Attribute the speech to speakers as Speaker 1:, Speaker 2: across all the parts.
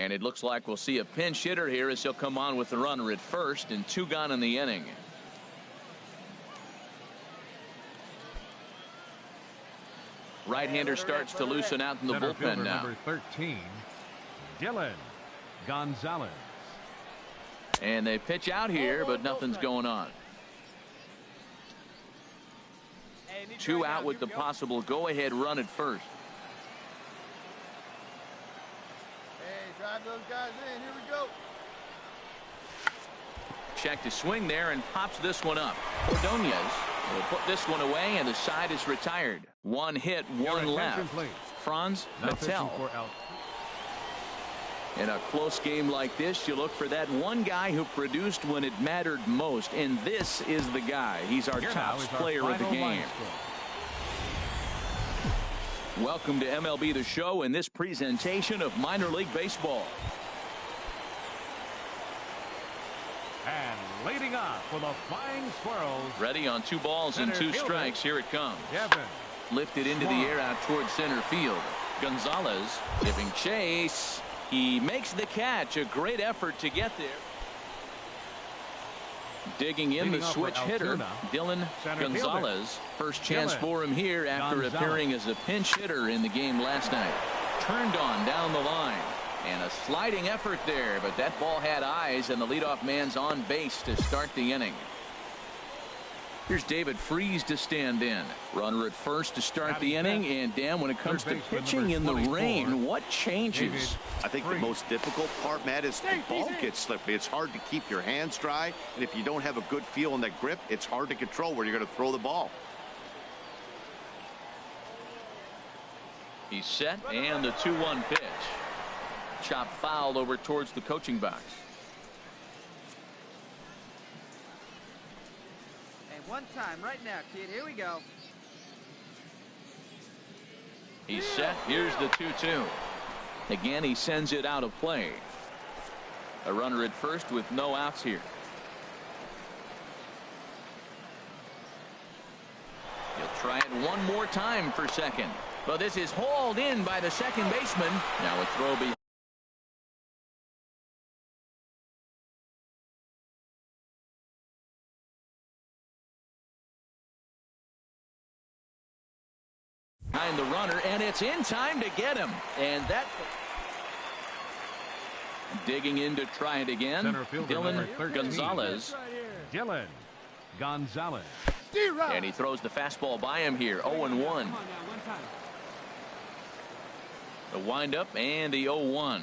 Speaker 1: And it looks like we'll see a pinch hitter here as he'll come on with the runner at first, and 2 gone in the inning. Right-hander starts to loosen out in the bullpen now.
Speaker 2: Number 13, Dylan Gonzalez.
Speaker 1: And they pitch out here, but nothing's going on. 2 out with the possible go-ahead run at first.
Speaker 3: Hey, drive those guys in. Here we go.
Speaker 1: Check to swing there and pops this one up. Ordonez will put this one away, and the side is retired. 1 hit, 1 left. Franz Mattel. In a close game like this, you look for that one guy who produced when it mattered most, and this is the guy. He's our top player of the game. Welcome to MLB The Show and this presentation of minor league baseball.
Speaker 2: And leading off for the Flying Squirrels.
Speaker 1: Ready on 2 balls and 2 strikes. Here it comes.
Speaker 2: Kevin.
Speaker 1: Lifted into the air out towards center field. Gonzalez giving chase. He makes the catch. A great effort to get there. Digging in the switch hitter, Dylan Gonzalez. First chance for him here after appearing as a pinch hitter in the game last night. Turned on down the line. And a sliding effort there, but that ball had eyes, and the leadoff man's on base to start the inning. Here's David Freese to stand in. Runner at first to start the inning. And Dan, when it comes to pitching in the rain, what changes?
Speaker 4: I think the most difficult part, Matt, is the ball gets slippery. It's hard to keep your hands dry, and if you don't have a good feel in that grip, it's hard to control where you're going to throw the ball.
Speaker 1: He's set, and the 2-1 pitch. Chop foul over towards the coaching box.
Speaker 5: One time right now, kid. Here we go.
Speaker 1: He's set. Here's the 2-2. Again, he sends it out of play. A runner at first with no outs here. He'll try it one more time for second. But this is hauled in by the second baseman. Now a throw behind. Behind the runner, and it's in time to get him. And that digging in to try it again. Dylan Gonzalez.
Speaker 2: Dylan Gonzalez.
Speaker 1: And he throws the fastball by him here. 0-1. The windup and the 0-1.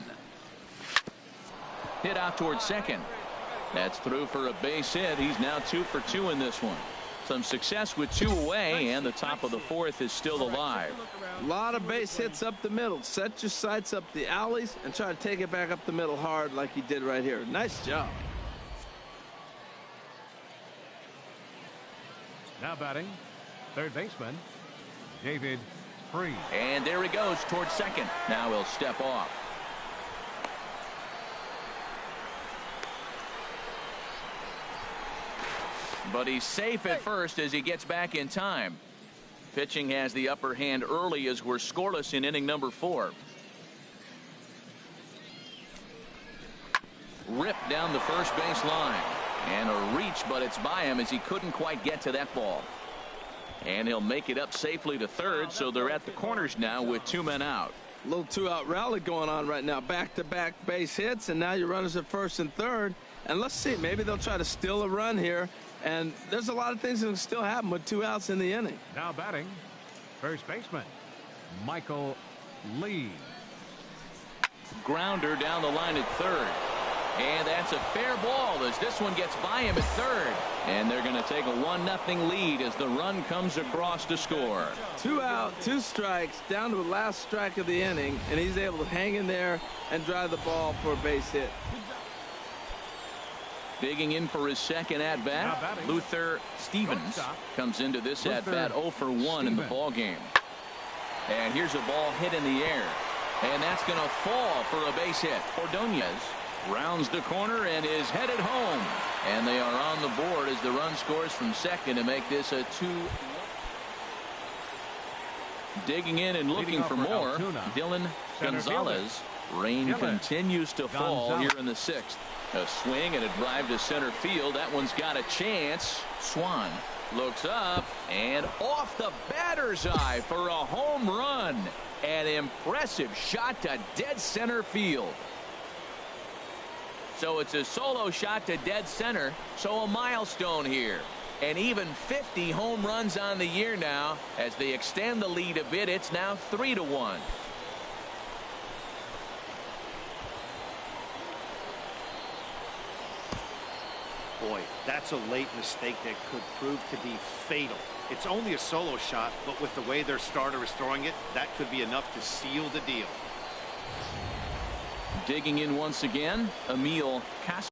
Speaker 1: Hit out towards second. That's through for a base hit. He's now 2 for 2 in this one. Some success with 2 away, and the top of the 4th is still alive.
Speaker 6: A lot of base hits up the middle. Set your sights up the alleys and try to take it back up the middle hard like he did right here. Nice job.
Speaker 2: Now batting, third baseman, David Freese.
Speaker 1: And there he goes towards second. Now he'll step off. But he's safe at first as he gets back in time. Pitching has the upper hand early as we're scoreless in inning number 4. Ripped down the first base line. And a reach, but it's by him as he couldn't quite get to that ball. And he'll make it up safely to third, so they're at the corners now with 2 men out.
Speaker 6: A little 2-out rally going on right now. Back-to-back base hits, and now your runners at first and third. And let's see, maybe they'll try to steal a run here. And there's a lot of things that can still happen with 2 outs in the inning.
Speaker 2: Now batting, first baseman, Michael Lee.
Speaker 1: Grounder down the line at third. And that's a fair ball as this one gets by him at third. And they're going to take a 1-0 lead as the run comes across to score.
Speaker 6: 2 out, 2 strikes, down to the last strike of the inning. And he's able to hang in there and drive the ball for a base hit.
Speaker 1: Digging in for his second at-bat, Luther Stevens comes into this at-bat 0 for 1 in the ball game. And here's a ball hit in the air. And that's going to fall for a base hit. Ordonez rounds the corner and is headed home. And they are on the board as the run scores from second to make this a 2. Digging in and looking for more, Dylan Gonzalez. Rain continues to fall here in the 6th. A swing and a drive to center field. That one's got a chance. Swan looks up and off the batter's eye for a home run. An impressive shot to dead center field. So it's a solo shot to dead center. So a milestone here. And even 50 home runs on the year now. As they extend the lead a bit, it's now 3-1.
Speaker 4: Boy, that's a late mistake that could prove to be fatal. It's only a solo shot, but with the way their starter is throwing it, that could be enough to seal the deal.
Speaker 1: Digging in once again, Emil Castro.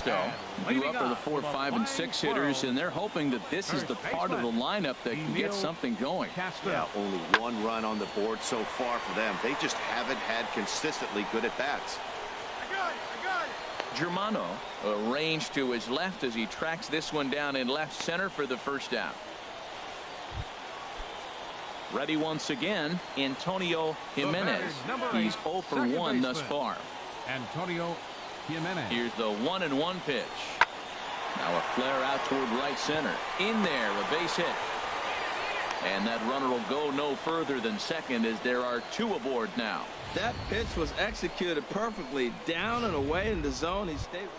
Speaker 1: Due up for the 4, 5, and 6 hitters, and they're hoping that this is the part of the lineup that can get something going.
Speaker 4: Yeah, only 1 run on the board so far for them. They just haven't had consistently good at-bats.
Speaker 3: I got it.
Speaker 1: Germano arranged to his left as he tracks this one down in left center for the first out. Ready once again, Antonio Jimenez. He's 0 for 1 thus far.
Speaker 2: Antonio Jimenez.
Speaker 1: Here's the 1-1 pitch. Now a flare out toward right center. In there, a base hit. And that runner will go no further than second as there are 2 aboard now.
Speaker 6: That pitch was executed perfectly. Down and away in the zone. He stayed.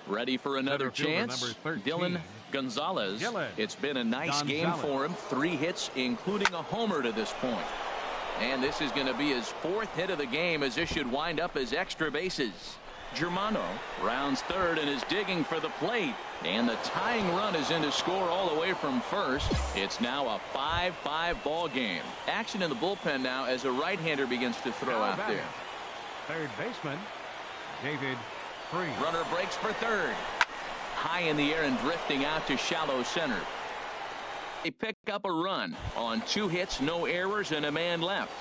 Speaker 1: Ready for another chance. Dylan Gonzalez. It's been a nice game for him. 3 hits, including a homer to this point. And this is going to be his 4th hit of the game, as this should wind up as extra bases. Germano rounds third and is digging for the plate. And the tying run is in to score all the way from first. It's now a 5-5 ball game. Action in the bullpen now as a right-hander begins to throw out there.
Speaker 2: Third baseman, David Freese.
Speaker 1: Runner breaks for third. High in the air and drifting out to shallow center. They pick up a run on 2 hits, no errors, and a man left.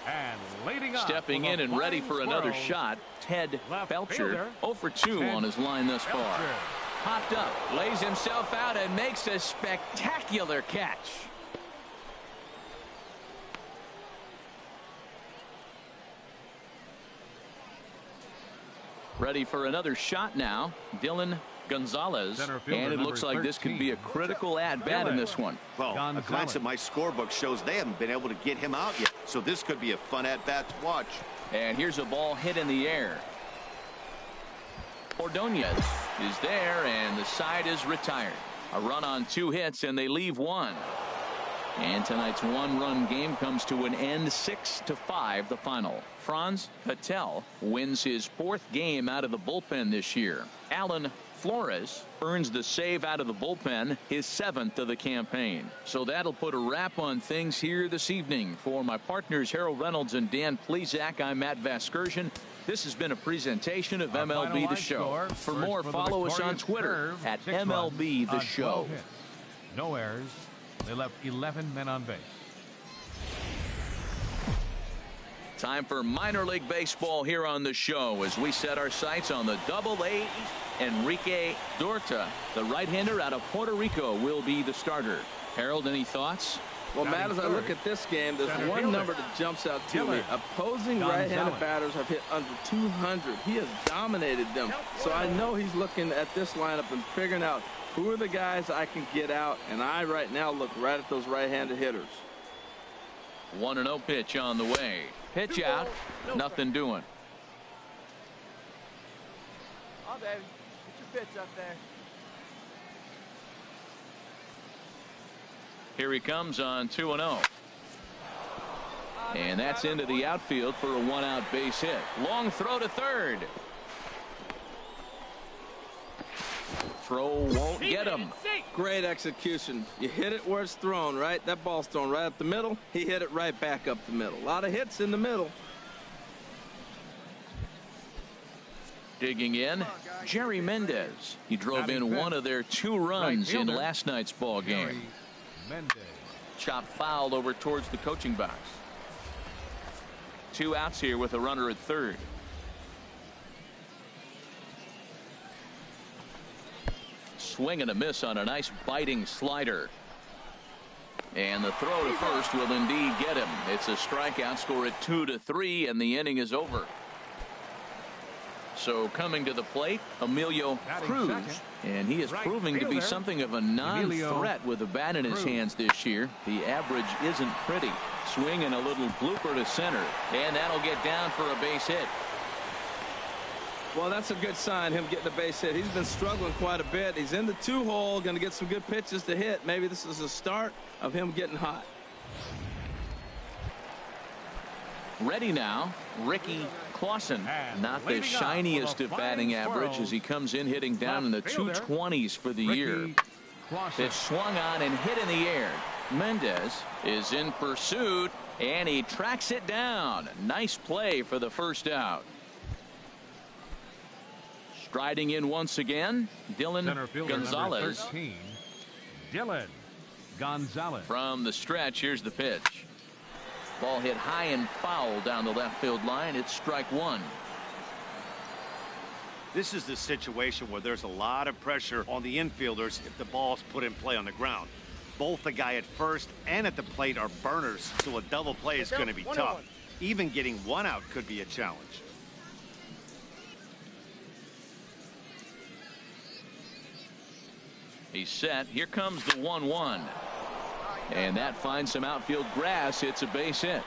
Speaker 2: And leading up
Speaker 1: Stepping in and ready for another shot, Ted Belcher. 0 for 2 on his line thus far. Popped up, lays himself out, and makes a spectacular catch. Ready for another shot now, Dylan Gonzalez, and it looks like this could be a critical at-bat in this one.
Speaker 4: Well, a glance at my scorebook shows they haven't been able to get him out yet, so this could be a fun at-bat to watch.
Speaker 1: And here's a ball hit in the air. Ordonez is there, and the side is retired. A run on 2 hits, and they leave 1. And tonight's 1-run game comes to an end, 6-5 the final. Franz Patel wins his 4th game out of the bullpen this year. Alan Flores earns the save out of the bullpen, his 7th of the campaign. So that'll put a wrap on things here this evening. For my partners Harold Reynolds and Dan Plesac, I'm Matt Vasgersian. This has been a presentation of MLB The Show. For more, follow us on Twitter at MLB The Show.
Speaker 2: No errors. They left 11 men on base.
Speaker 1: Time for minor league baseball here on the show as we set our sights on the Double-A. Enrique Dorta, the right-hander out of Puerto Rico, will be the starter. Harold, any thoughts?
Speaker 6: Well, Matt, as I look at this game, there's one number that jumps out to me. Opposing right-handed batters have hit under 200. He has dominated them. So I know he's looking at this lineup and figuring out who are the guys I can get out, and I right now look right at those right-handed hitters.
Speaker 1: 1-0 pitch on the way. Pitch out, nothing doing.
Speaker 5: Oh, baby. Get your pitch up there.
Speaker 1: Here he comes on 2-0. And that's into the outfield for a 1-out base hit. Long throw to third. Throw won't get him.
Speaker 6: Great execution. You hit it where it's thrown, right? That ball's thrown right up the middle. He hit it right back up the middle. A lot of hits in the middle.
Speaker 1: Digging in, Jerry Mendez. He drove in one of their 2 runs in last night's ball game. Chopped foul over towards the coaching box. 2 outs here with a runner at third. Swing and a miss on a nice biting slider. And the throw to first will indeed get him. It's a strikeout, score at 2-3, and the inning is over. So coming to the plate, Emilio Cruz, and he is proving to be something of a non-threat with a bat in his hands this year. The average isn't pretty. Swing and a little blooper to center, and that'll get down for a base hit.
Speaker 6: Well, that's a good sign, him getting a base hit. He's been struggling quite a bit. He's in the 2-hole, going to get some good pitches to hit. Maybe this is the start of him getting hot.
Speaker 1: Ready now, Ricky Clausen. Not the shiniest of batting average as he comes in hitting down in the 220s for the year. It's swung on and hit in the air. Mendez is in pursuit, and he tracks it down. Nice play for the first out. Striding in once again, Dylan
Speaker 2: Center fielder number
Speaker 1: Gonzalez.
Speaker 2: 13, Dylan Gonzalez.
Speaker 1: From the stretch, here's the pitch. Ball hit high and foul down the left field line. It's strike one.
Speaker 4: This is the situation where there's a lot of pressure on the infielders if the ball's put in play on the ground. Both the guy at first and at the plate are burners, so a double play is going to be tough. Even getting one out could be a challenge.
Speaker 1: He's set. Here comes the 1-1. And that finds some outfield grass. It's a base hit.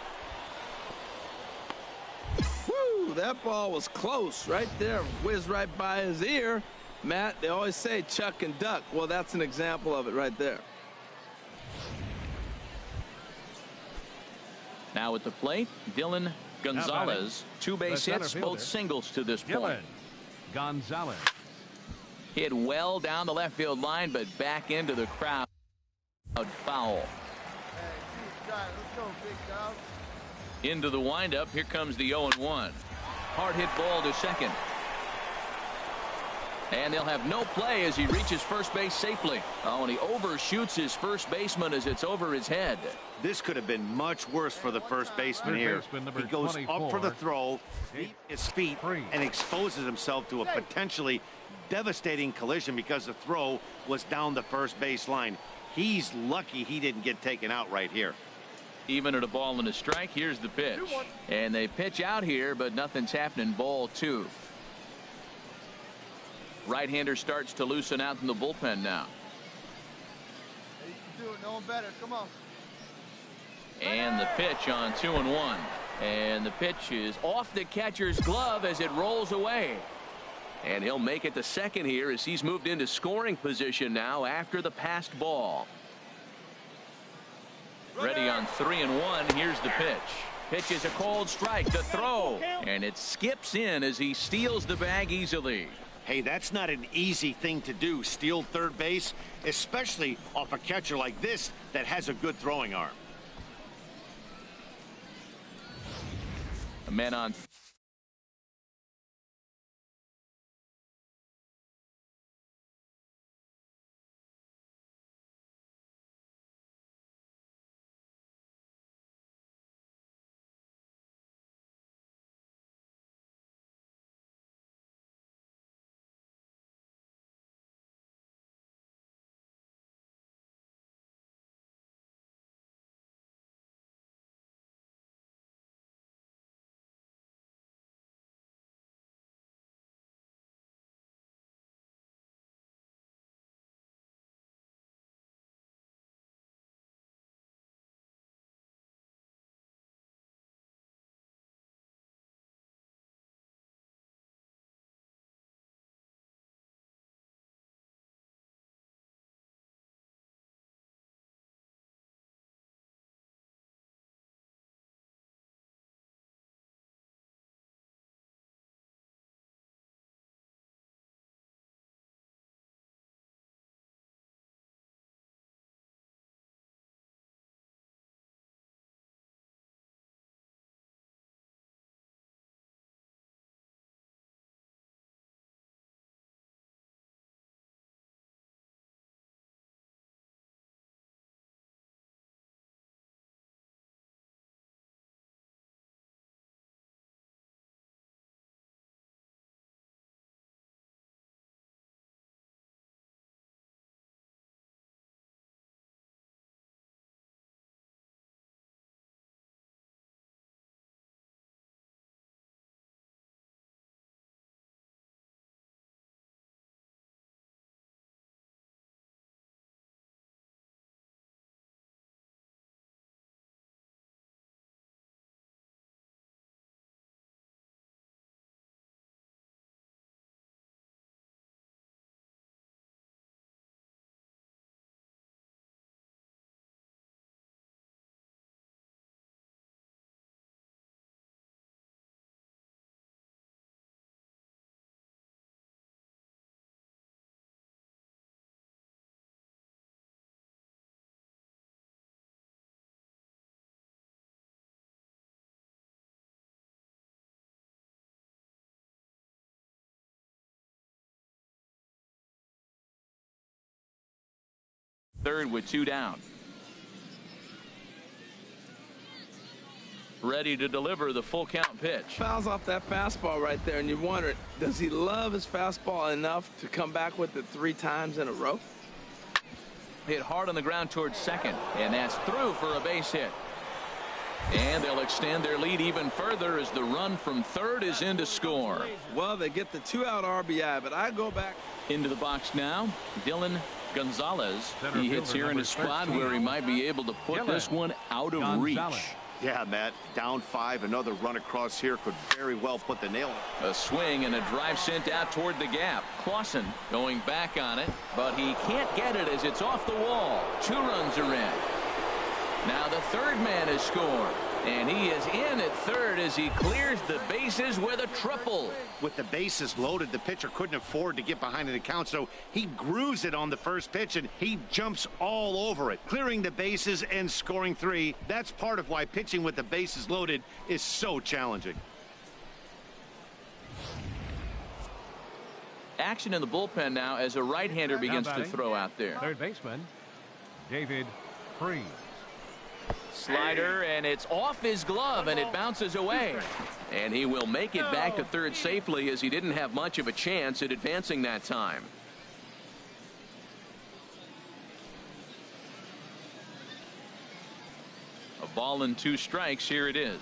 Speaker 6: Woo, that ball was close right there. Whizzed right by his ear. Matt, they always say chuck and duck. Well, that's an example of it right there.
Speaker 1: Now at the plate, Dylan Gonzalez. Two base hits, both singles to this point.
Speaker 2: Dylan Gonzalez.
Speaker 1: Hit well down the left field line, but back into the crowd. Foul.
Speaker 3: Hey, let's go, big dog.
Speaker 1: Into the windup. Here comes the 0-1. Hard hit ball to second. And they'll have no play as he reaches first base safely. Oh, and he overshoots his first baseman as it's over his head.
Speaker 4: This could have been much worse for the first baseman here. He goes up for the throw, his feet, and exposes himself to a potentially devastating collision because the throw was down the first base line. He's lucky he didn't get taken out right here.
Speaker 1: Even at a ball and a strike, here's the pitch. And they pitch out here, but nothing's happening. Ball two. Right-hander starts to loosen out in the bullpen now.
Speaker 3: Hey, you can do it. No one better. Come on.
Speaker 1: And the pitch on 2-1. And the pitch is off the catcher's glove as it rolls away. And he'll make it to second here as he's moved into scoring position now after the passed ball. Ready on 3-1. Here's the pitch. Pitch is a cold strike. The throw. And it skips in as he steals the bag easily.
Speaker 4: Hey, that's not an easy thing to do, steal third base, especially off a catcher like this that has a good throwing arm.
Speaker 1: A man on third with 2 down. Ready to deliver the full count pitch.
Speaker 6: Fouls off that fastball right there, and you wonder, does he love his fastball enough to come back with it 3 times in a row?
Speaker 1: Hit hard on the ground towards second, and that's through for a base hit. And they'll extend their lead even further as the run from third is in to score.
Speaker 6: Well, they get the 2-out RBI, but I go back
Speaker 1: Into the box now, Dylan Gonzalez. He hits here in a spot where he might be able to put this one out of reach.
Speaker 4: Yeah, Matt, down 5, another run across here could very well put the nail.
Speaker 1: A swing and a drive sent out toward the gap. Clausen going back on it, but he can't get it as it's off the wall. 2 runs are in. Now the third man has scored, and he is in at third as he clears the bases with a triple.
Speaker 4: With the bases loaded, the pitcher couldn't afford to get behind an account, so he grooves it on the first pitch, and he jumps all over it, clearing the bases and scoring 3. That's part of why pitching with the bases loaded is so challenging.
Speaker 1: Action in the bullpen now as a right-hander begins to throw out there.
Speaker 2: Third baseman, David Freese.
Speaker 1: Slider, and it's off his glove, and it bounces away. And he will make it back to third safely as he didn't have much of a chance at advancing that time. A ball and 2 strikes. Here it is.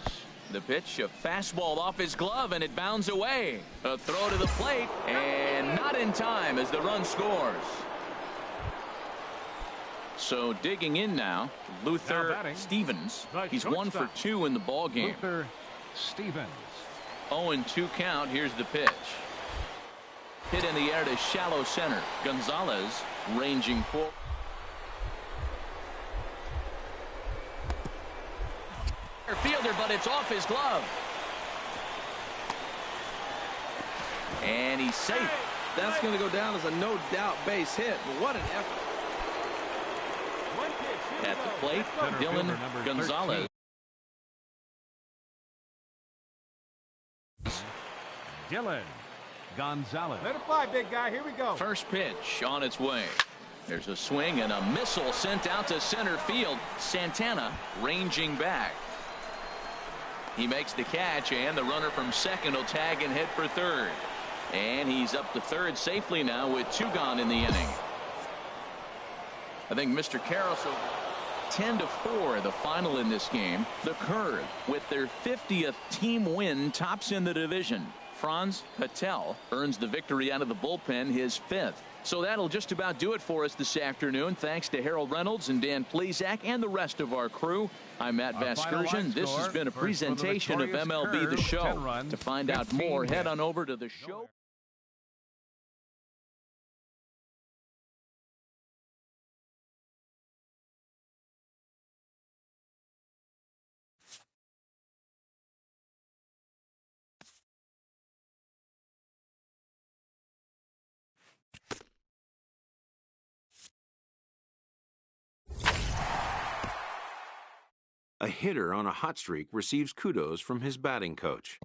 Speaker 1: The pitch, a fastball off his glove, and it bounds away. A throw to the plate, and not in time as the run scores. So digging in now, Luther Stevens. He's 1 for 2 in the ball game.
Speaker 2: Luther Stevens.
Speaker 1: 0-2 count. Here's the pitch. Hit in the air to shallow center. Gonzalez ranging forward. Fielder, but it's off his glove. And he's safe.
Speaker 6: That's going to go down as a no-doubt base hit. But what an effort.
Speaker 1: At the plate, Dylan Gonzalez.
Speaker 2: Dylan Gonzalez.
Speaker 3: Let it fly, big guy. Here we go.
Speaker 1: First pitch on its way. There's a swing and a missile sent out to center field. Santana ranging back. He makes the catch, and the runner from second will tag and head for third. And he's up to third safely now with 2 gone in the inning. I think Mr. Carousel 10-4 the final in this game. The Curve with their 50th team win tops in the division. Franz Patel earns the victory out of the bullpen, his 5th. So that'll just about do it for us this afternoon. Thanks to Harold Reynolds and Dan Plezak and the rest of our crew. I'm Matt Vasgersian. This has been a presentation of MLB The Show. To find out more, head on over to the show.
Speaker 7: A hitter on a hot streak receives kudos from his batting coach.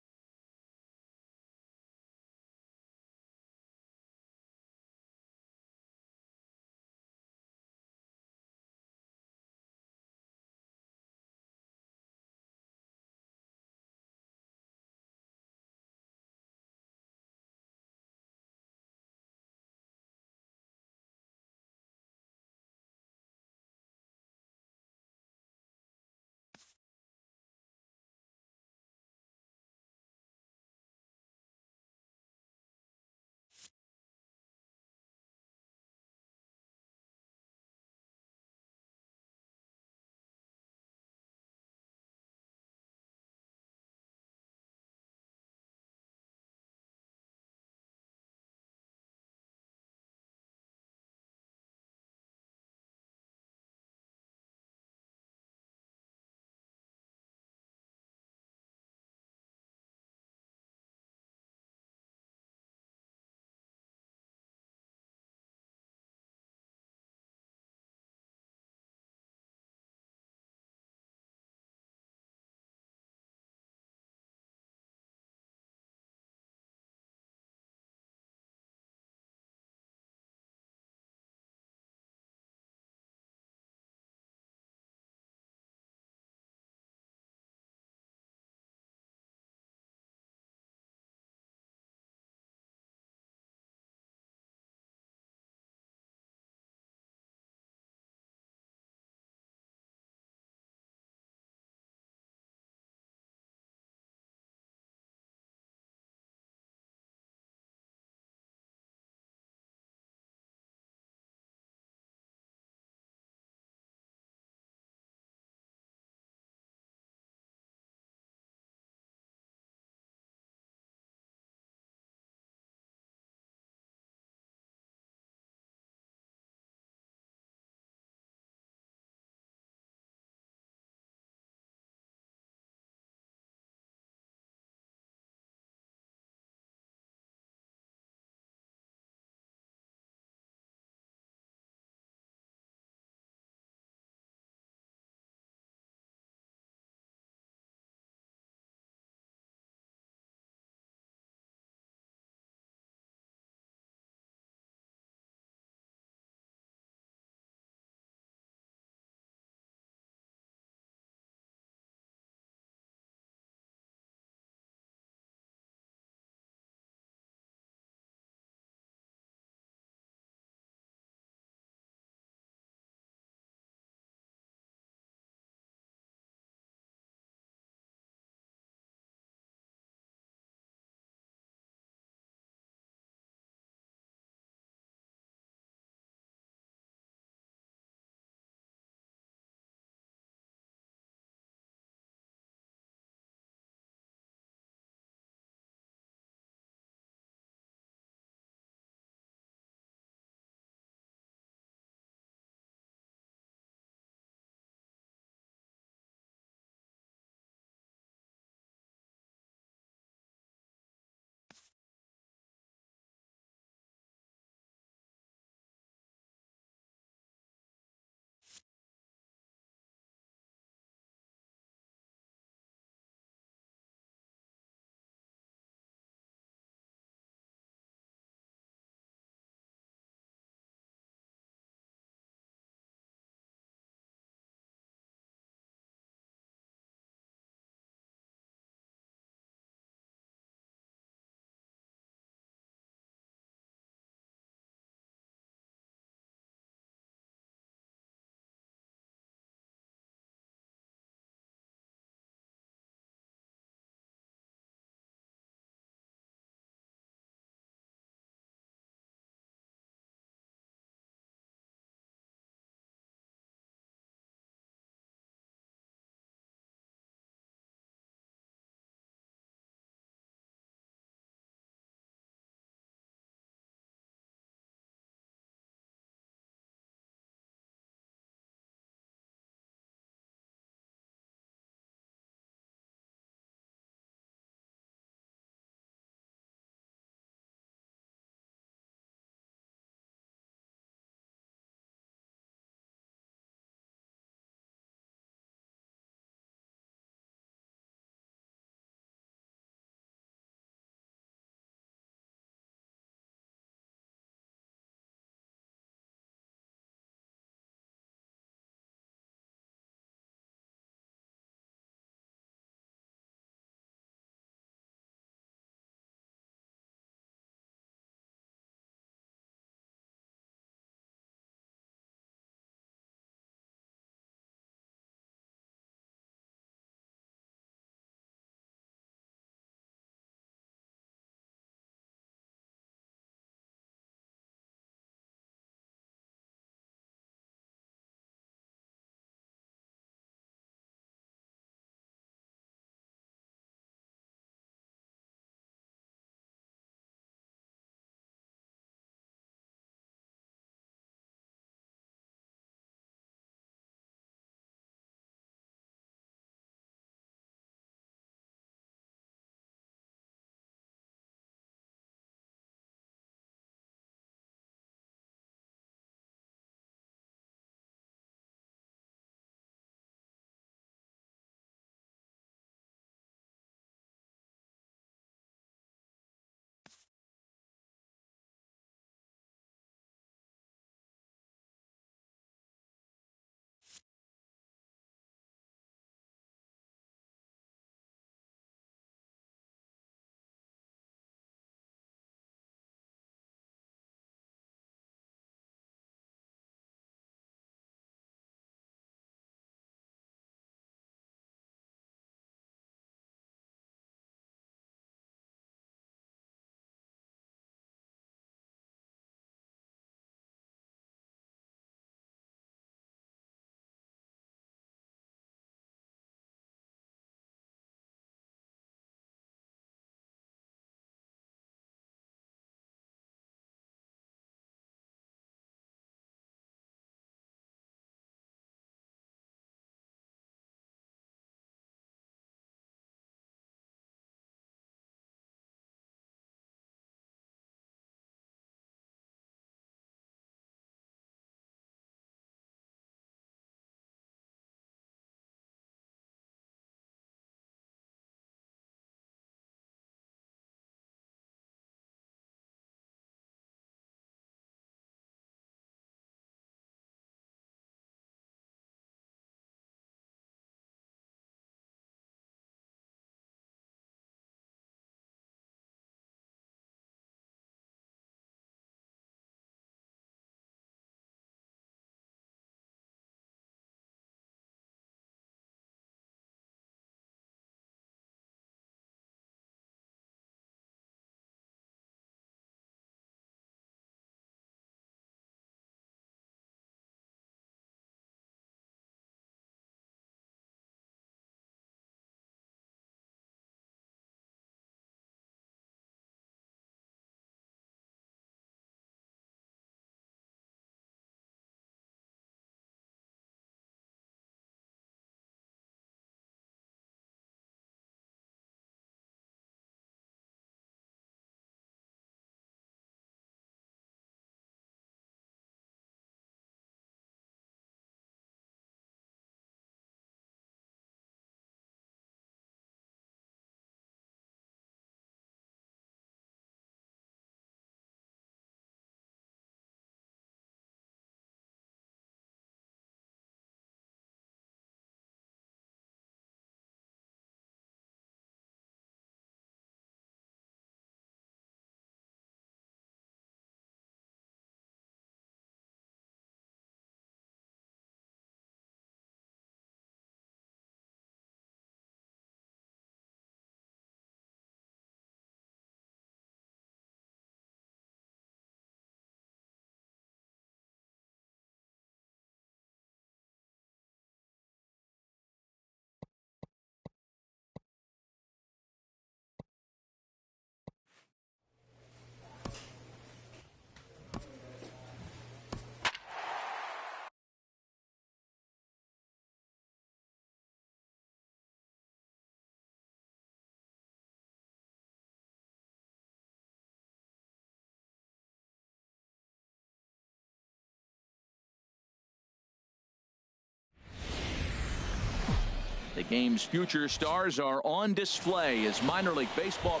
Speaker 1: game's future stars are on display as minor league baseball.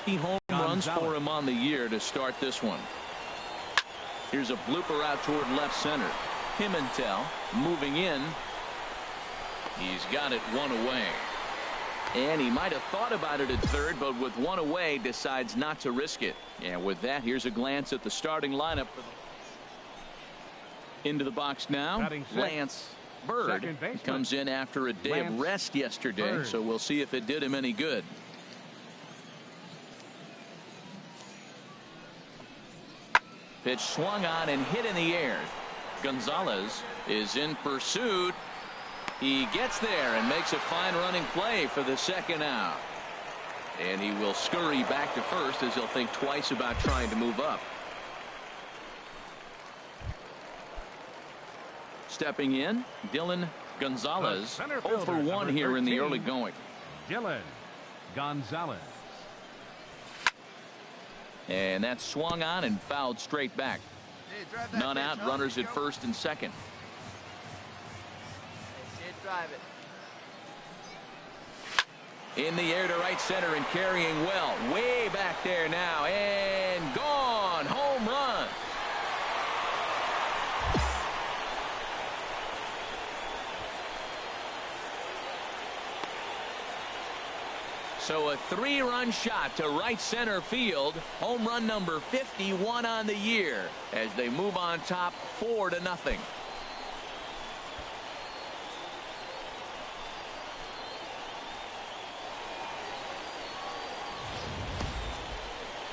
Speaker 1: Home runs for him on the year to start this one. Here's a blooper out toward left center. Pimentel moving in. He's got it one away. And he might have thought about it at third, but with one away decides not to risk it. And with that, here's a glance at the starting lineup. Into the box now, Lance Bird comes in after a day of rest yesterday, so we'll see if it did him any good. Pitch swung on and hit in the air. Gonzalez is in pursuit. He gets there and makes a fine running play for the second out. And he will scurry back to first as he'll think twice about trying to move up. Stepping in, Dylan Gonzalez. 0 for 1 here in the early going.
Speaker 2: Dylan Gonzalez.
Speaker 1: And that's swung on and fouled straight back. None out, runners at first and second.
Speaker 5: Drive it.
Speaker 1: In the air to right center and carrying well. Way back there now and gone. Home run. So a 3-run shot to right center field. Home run number 51 on the year as they move on top 4-0.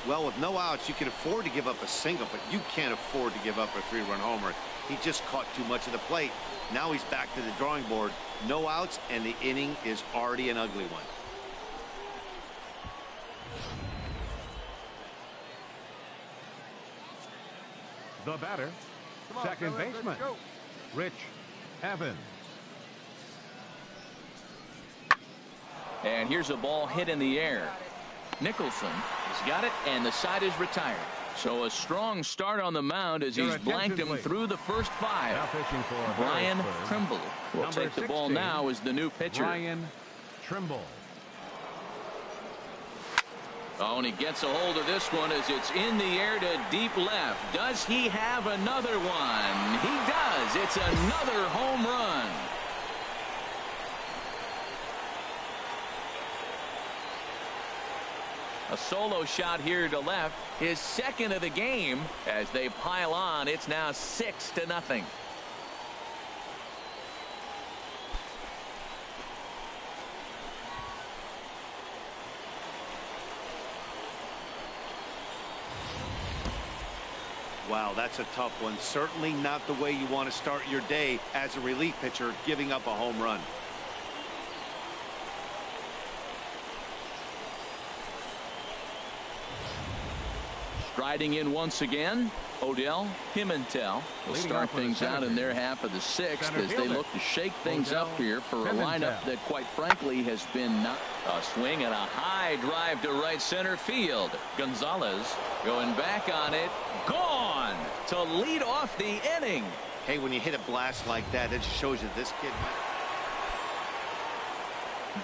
Speaker 4: Well, with no outs, you can afford to give up a single, but you can't afford to give up a 3-run homer. He just caught too much of the plate. Now he's back to the drawing board. No outs, and the inning is already an ugly one.
Speaker 2: The batter, second baseman, Rich Evans.
Speaker 1: And here's a ball hit in the air. Nicholson has got it, and the side is retired. So a strong start on the mound as he's blanked him through the first 5. Brian Trimble will take the ball now as the new pitcher.
Speaker 2: Brian Trimble.
Speaker 1: Oh, and he gets a hold of this one as it's in the air to deep left. Does he have another one? He does. It's another home run. A solo shot here to left, his second of the game. As they pile on, it's now 6-0.
Speaker 4: Wow, that's a tough one. Certainly not the way you want to start your day as a relief pitcher, giving up a home run.
Speaker 1: Striding in once again, Odell Pimentel will start things out in their half of the 6th as they look to shake things up here for a lineup that, quite frankly, has been not a swing and a high drive to right center field. Gonzalez going back on it, gone to lead off the inning.
Speaker 4: Hey, when you hit a blast like that, it just shows you this kid might.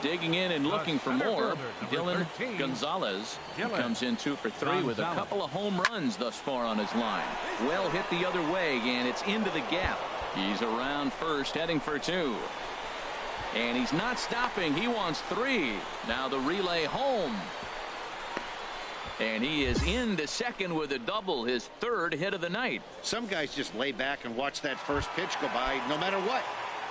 Speaker 1: Digging in and looking for more, Dylan Gonzalez comes in 2 for 3 with a couple of home runs thus far on his line. Well hit the other way, and it's into the gap. He's around first, heading for 2. And he's not stopping. He wants 3. Now the relay home. And he is into second with a double, his 3rd hit of the night.
Speaker 4: Some guys just lay back and watch that first pitch go by no matter what.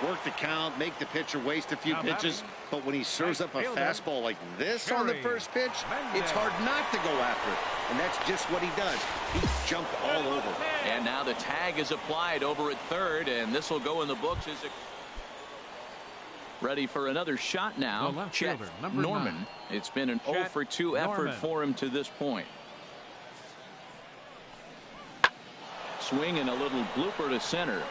Speaker 4: Work the count, make the pitcher waste a few pitches, but when he serves up a fastball like this on the first pitch, it's hard not to go after it, and that's just what he does. He jumped all over.
Speaker 1: And now the tag is applied over at 3rd, and this will go in the books as ready for another shot now. Chet Norman. 9. It's been an 0 for 2 effort for him to this point. Swing and a little blooper to center.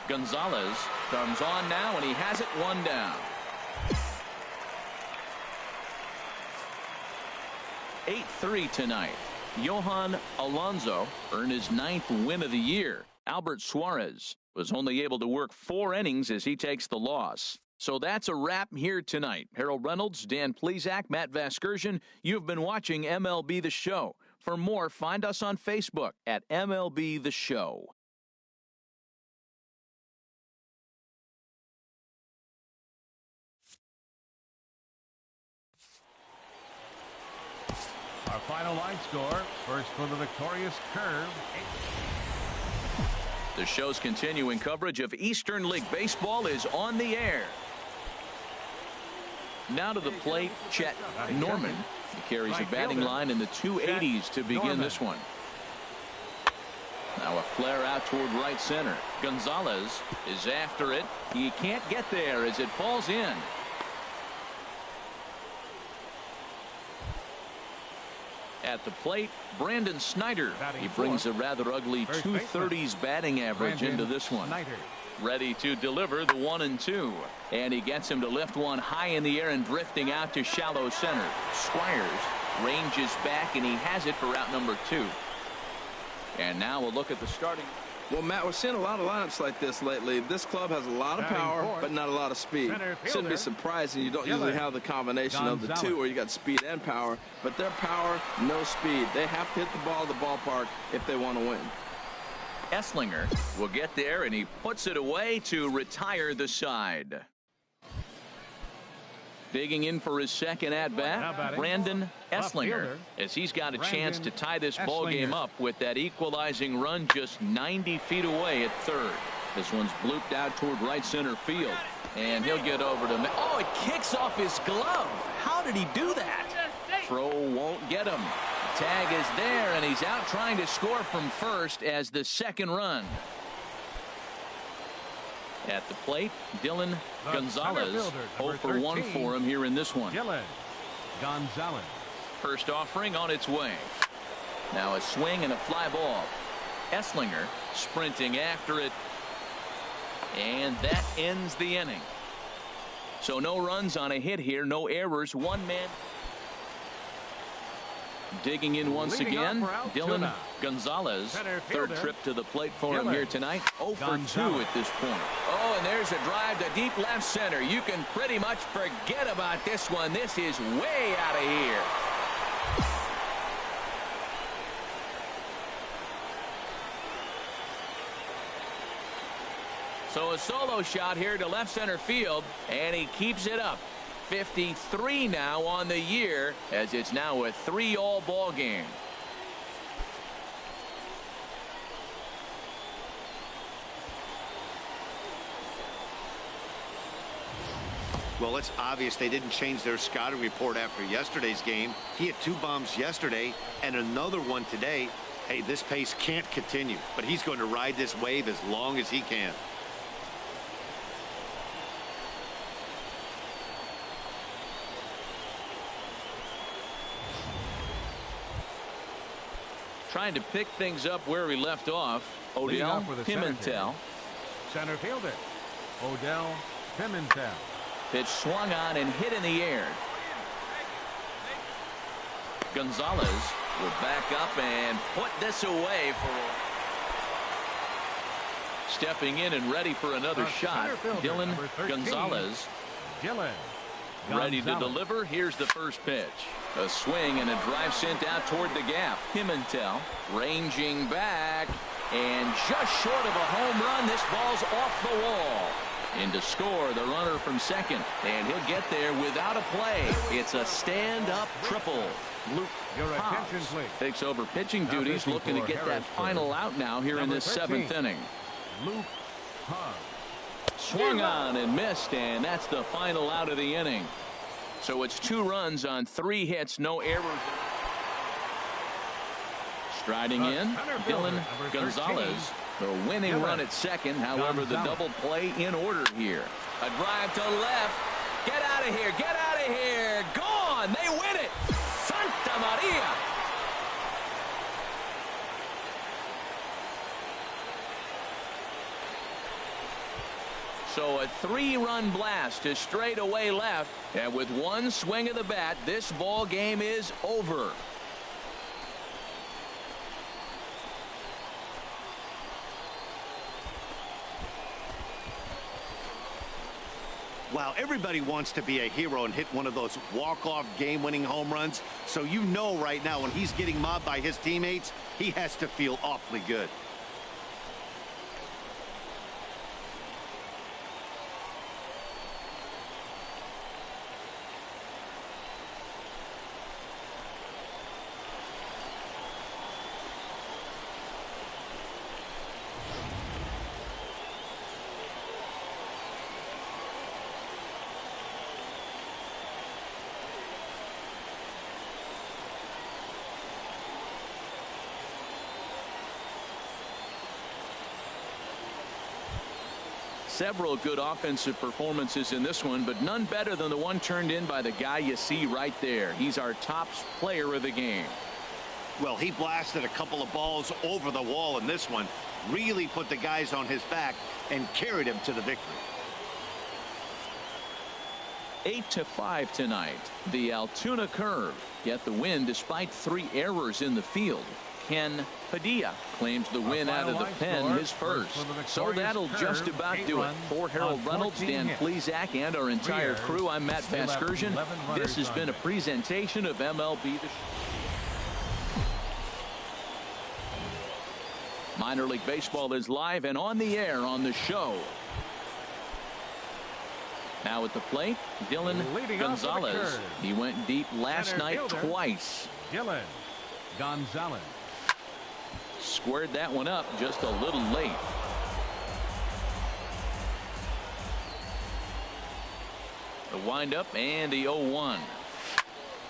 Speaker 1: Gonzalez comes on now, and he has it 1 down. 8-3 tonight. Johan Alonso earned his 9th win of the year. Albert Suarez was only able to work 4 innings as he takes the loss. So that's a wrap here tonight. Harold Reynolds, Dan Plesac, Matt Vasgersian, you've been watching MLB The Show. For more, find us on Facebook at MLB The Show.
Speaker 2: Our final line score, first for the victorious Curve.
Speaker 1: The show's continuing coverage of Eastern League Baseball is on the air. Now to the plate, Chet Norman. He carries a batting line in the 280s to begin this one. Now a flare out toward right center. Gonzalez is after it. He can't get there as it falls in. At the plate, Brandon Snyder. He brings a rather ugly 230s batting average into this one. Ready to deliver the 1-2. And he gets him to lift one high in the air and drifting out to shallow center. Squires ranges back, and he has it for out number 2. And now we'll look at the starting.
Speaker 6: Well, Matt, we're seeing a lot of lineups like this lately. This club has a lot of power, but not a lot of speed. Shouldn't be surprising. You don't usually have the combination of the two where you got speed and power, but their power, no speed. They have to hit the ball at the ballpark if they want to win.
Speaker 1: Esslinger will get there, and he puts it away to retire the side. Digging in for his second at-bat, Brandon Esslinger, as he's got a chance to tie this ball game up with that equalizing run just 90 feet away at third. This one's blooped out toward right center field, and he'll get over to... Oh, it kicks off his glove. How did he do that? Throw won't get him. Tag is there, and he's out trying to score from first as the second run. At the plate, Dylan Gonzalez. 0 for 1 for him here in this one.
Speaker 2: Dylan Gonzalez.
Speaker 1: First offering on its way. Now a swing and a fly ball. Esslinger sprinting after it. And that ends the inning. So no runs on a hit here, no errors, one man. Digging in once again, Dylan Gonzalez. Third trip to the plate for him here tonight. 0 for 2 at this point. Oh, and there's a drive to deep left center. You can pretty much forget about this one. This is way out of here. So a solo shot here to left center field, and he keeps it up. 53 now on the year, as it's now a 3-all ball game.
Speaker 4: Well, it's obvious they didn't change their scouting report after yesterday's game. He had 2 bombs yesterday and another one today. Hey, this pace can't continue, but he's going to ride this wave as long as he can.
Speaker 1: Trying to pick things up where we left off. Odell Pimentel.
Speaker 2: Center fielder Odell Pimentel.
Speaker 1: Pitch swung on and hit in the air. Gonzalez will back up and put this away for... Stepping in and ready for another shot, Dylan Gonzalez. Ready to deliver. Here's the first pitch. A swing and a drive sent out toward the gap. Pimentel ranging back, and just short of a home run. This ball's off the wall. In to score, the runner from second, and he'll get there without a play. It's a stand-up triple. Luke Hobbs takes over pitching duties, looking to get that final out now here in this 7th inning.
Speaker 2: Luke Hobbs.
Speaker 1: Swung on and missed, and that's the final out of the inning. So it's 2 runs on 3 hits, no errors. Striding in, Dylan Gonzalez. The winning run at second, however, the double play in order here. A drive to left. Get out of here, get out of here. Gone, they win it. Santa Maria. So a 3-run blast to straightaway left, and with one swing of the bat, this ball game is over.
Speaker 4: Wow, everybody wants to be a hero and hit one of those walk-off game-winning home runs. So you know right now when he's getting mobbed by his teammates, he has to feel awfully good.
Speaker 1: Several good offensive performances in this one, but none better than the one turned in by the guy you see right there. He's our top player of the game.
Speaker 4: Well, he blasted a couple of balls over the wall in this one, really put the guys on his back and carried him to the victory.
Speaker 1: 8-5 tonight. The Altoona Curve get the win despite 3 errors in the field. Ken Padilla claims the win out of the pen, his first. So that'll just about do it. For Harold Reynolds, Dan Plesac, and our entire crew, I'm Matt Vasgersian. This has been a presentation of MLB. Minor League Baseball is live and on the air on the show. Now at the plate, Dylan Gonzalez. He went deep last night twice.
Speaker 2: Dylan Gonzalez.
Speaker 1: Squared that one up just a little late. The windup and the 0-1.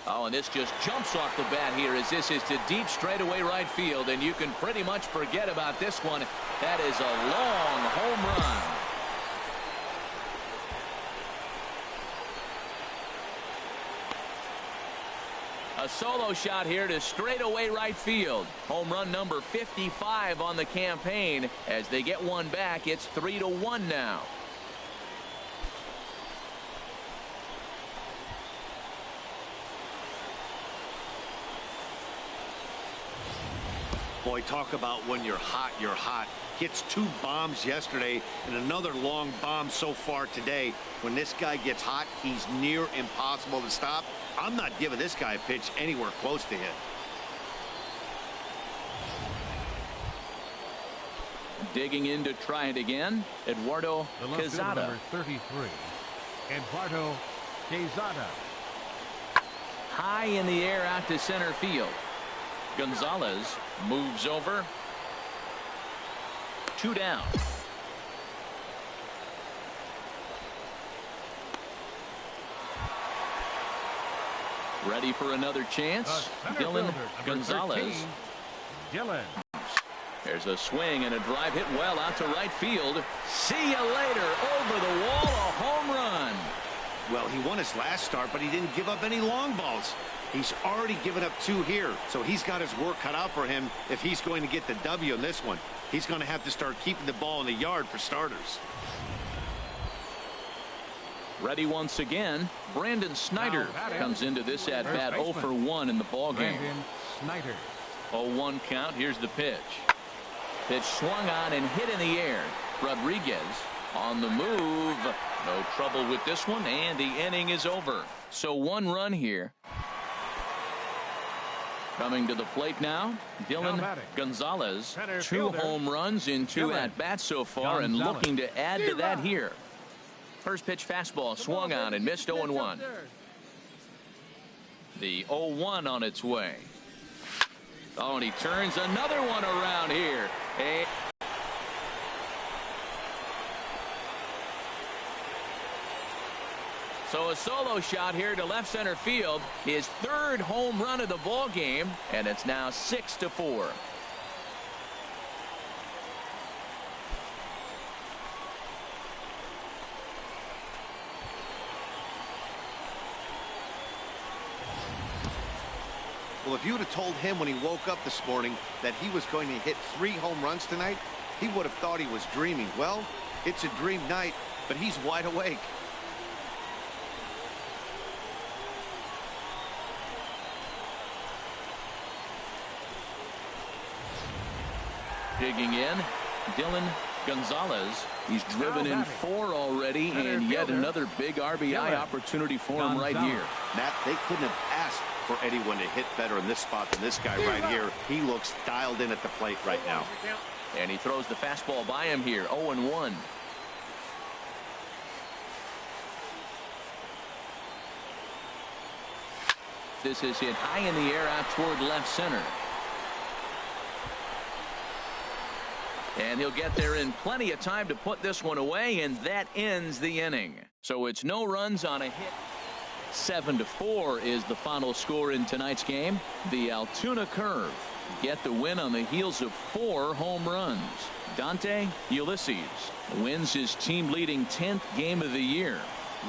Speaker 1: Oh, and this just jumps off the bat here as this is to deep straightaway right field, and you can pretty much forget about this one. That is a long home run. A solo shot here to straightaway right field. Home run number 55 on the campaign. As they get one back, it's 3-1 now.
Speaker 4: Boy, talk about when you're hot, you're hot. Hits 2 bombs yesterday and another long bomb so far today. When this guy gets hot, he's near impossible to stop. I'm not giving this guy a pitch anywhere close to hit.
Speaker 1: Digging in to try it again, Eduardo Quezada.
Speaker 2: Number 33, Eduardo Quezada.
Speaker 1: High in the air out to center field. Gonzalez moves over. 2 down. Ready for another chance. Dylan Gonzalez.
Speaker 2: 13, Dylan.
Speaker 1: There's a swing and a drive hit well out to right field. See you later. Over the wall, a home run.
Speaker 4: Well, he won his last start, but he didn't give up any long balls. He's already given up 2 here, so he's got his work cut out for him if he's going to get the W in this one. He's going to have to start keeping the ball in the yard for starters.
Speaker 1: Ready once again. Brandon Snyder comes into this at bat 0 for 1 in the ball game.
Speaker 2: Brandon Snyder.
Speaker 1: 0-1 count. Here's the pitch. Pitch swung on and hit in the air. Rodriguez on the move. No trouble with this one, and the inning is over. So 1 run here. Coming to the plate now, Dylan Gonzalez. 2 home runs in 2 at-bats so far, and looking to add to that here. First pitch fastball swung on and missed 0-1. The 0-1 on its way. Oh, and he turns another one around here. So a solo shot here to left center field. His 3rd home run of the ball game, and it's now 6-4.
Speaker 4: Well, if you would have told him when he woke up this morning that he was going to hit 3 home runs tonight, he would have thought he was dreaming. Well, it's a dream night, but he's wide awake.
Speaker 1: Digging in, Dylan Gonzalez, he's driven in 4 already, and yet another big RBI opportunity for him right here.
Speaker 4: Matt, they couldn't have asked for anyone to hit better in this spot than this guy right here. He looks dialed in at the plate right now.
Speaker 1: And he throws the fastball by him here, 0-1. This is hit high in the air out toward left center. And he'll get there in plenty of time to put this one away, and that ends the inning. So it's no runs on a hit. 7-4 is the final score in tonight's game. The Altoona Curve get the win on the heels of 4 home runs. Dante Ulysses wins his team-leading 10th game of the year.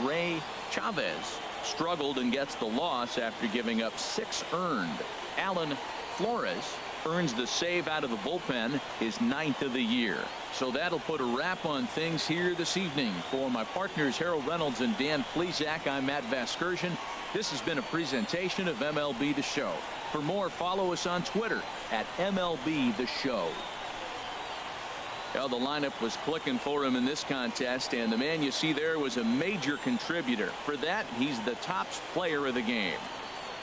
Speaker 1: Ray Chavez struggled and gets the loss after giving up 6 earned. Alan Flores earns the save out of the bullpen, his 9th of the year. So that'll put a wrap on things here this evening. For my partners Harold Reynolds and Dan Plesac, I'm Matt Vasgersian. This has been a presentation of MLB The Show. For more, follow us on Twitter at MLB The Show. Well, the lineup was clicking for him in this contest, and the man you see there was a major contributor. For that, he's the top player of the game.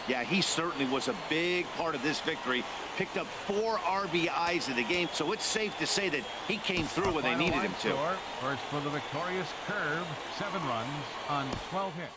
Speaker 4: Yeah, he certainly was a big part of this victory. Picked up 4 RBIs in the game, so it's safe to say that he came through when they needed him to.
Speaker 2: First for the victorious Curve, 7 runs on 12 hits.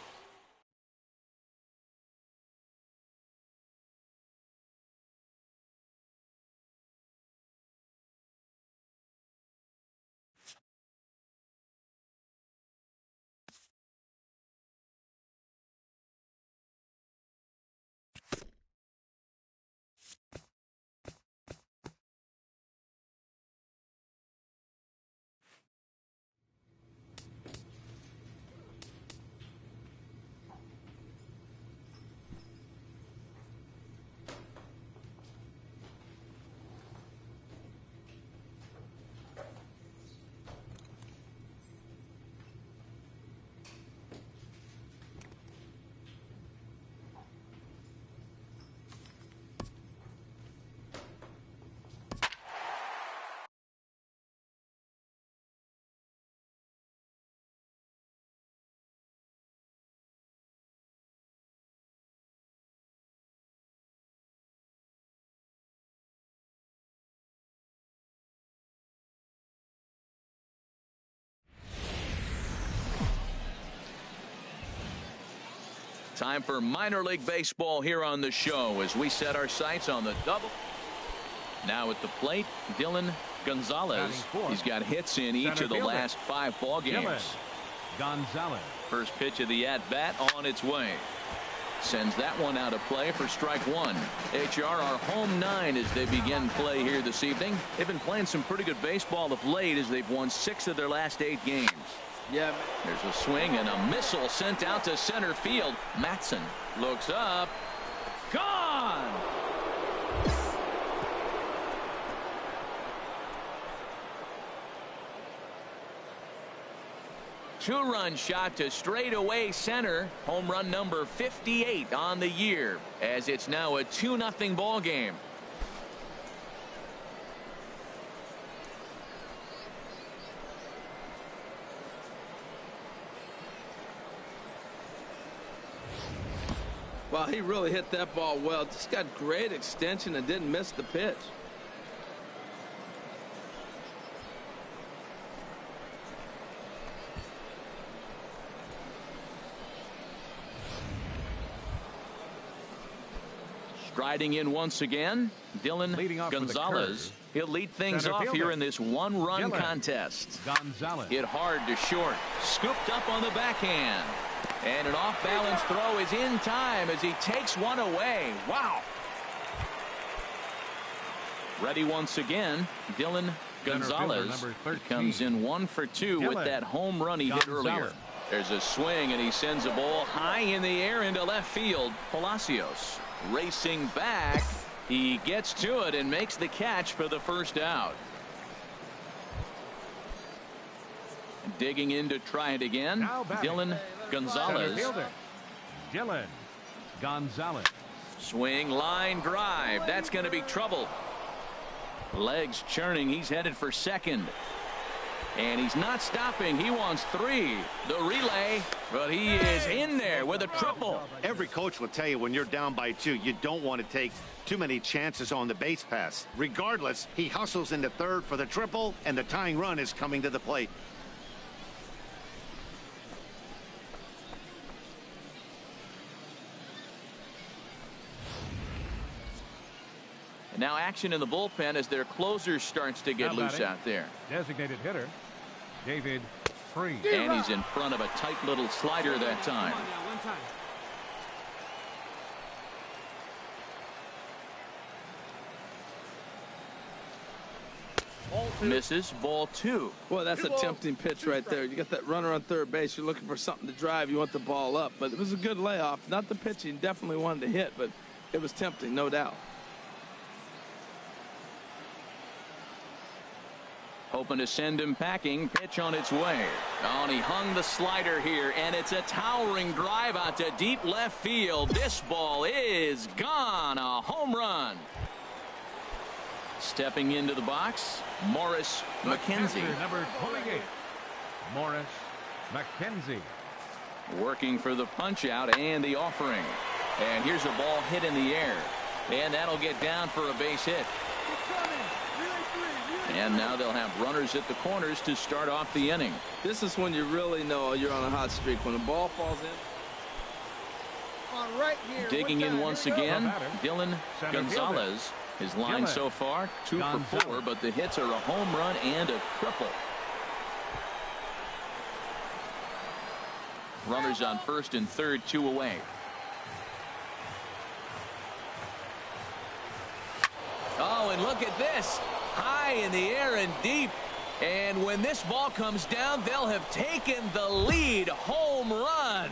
Speaker 1: Time for minor league baseball here on the show as we set our sights on the double. Now at the plate, Dylan Gonzalez. He's got hits in each of the last 5 ball games.
Speaker 2: Gonzalez.
Speaker 1: First pitch of the at-bat on its way. Sends that one out of play for strike 1. HR are home 9 as they begin play here this evening. They've been playing some pretty good baseball of late as they've won 6 of their last 8 games.
Speaker 6: Yeah.
Speaker 1: There's a swing and a missile sent out to center field. Matson looks up. Gone! Two-run shot to straightaway center. Home run number 58 on the year as it's now a 2-0 ball game.
Speaker 6: Well, he really hit that ball well. Just got great extension and didn't miss the pitch.
Speaker 1: Striding in once again, Dylan Gonzalez. He'll lead things off here in this 1-run contest.
Speaker 2: Gonzalez.
Speaker 1: Hit hard to short. Scooped up on the backhand. And an off-balance throw is in time as he takes one away. Wow. Ready once again, Dylan Gonzalez. He comes in 1 for 2 with that home run he hit earlier. There's a swing and he sends a ball high in the air into left field. Palacios racing back. He gets to it and makes the catch for the first out. Digging in to try it again, Dylan Gonzalez.
Speaker 2: Dylan Gonzalez.
Speaker 1: Swing, line drive. That's going to be trouble. Legs churning. He's headed for second. And he's not stopping. He wants 3. The relay, but he is in there with a triple.
Speaker 4: Every coach will tell you when you're down by 2, you don't want to take too many chances on the base pass. Regardless, he hustles into third for the triple, and the tying run is coming to the plate.
Speaker 1: And now action in the bullpen as their closer starts to get loose out there.
Speaker 2: Designated hitter, David Freese.
Speaker 1: And he's in front of a tight little slider that time. Misses, ball 2.
Speaker 6: Boy, that's a tempting pitch right there. You got that runner on third base. You're looking for something to drive. You want the ball up. But it was a good layoff. Not the pitching. Definitely wanted to hit, but it was tempting, no doubt.
Speaker 1: Hoping to send him packing. Pitch on its way. Oh, and he hung the slider here, and it's a towering drive out to deep left field. This ball is gone. A home run. Stepping into the box, Morris McKenzie.
Speaker 2: Number 28, Morris McKenzie.
Speaker 1: Working for the punch out and the offering. And here's a ball hit in the air. And that'll get down for a base hit. And now they'll have runners at the corners to start off the inning.
Speaker 6: This is when you really know you're on a hot streak. When the ball falls in.
Speaker 3: On right here.
Speaker 1: Digging in once again, Dylan Gonzalez. His line so far, 2 for 4, but the hits are a home run and a triple. Runners on first and third, 2 away. Oh, and look at this. High in the air and deep. And when this ball comes down, they'll have taken the lead. Home run.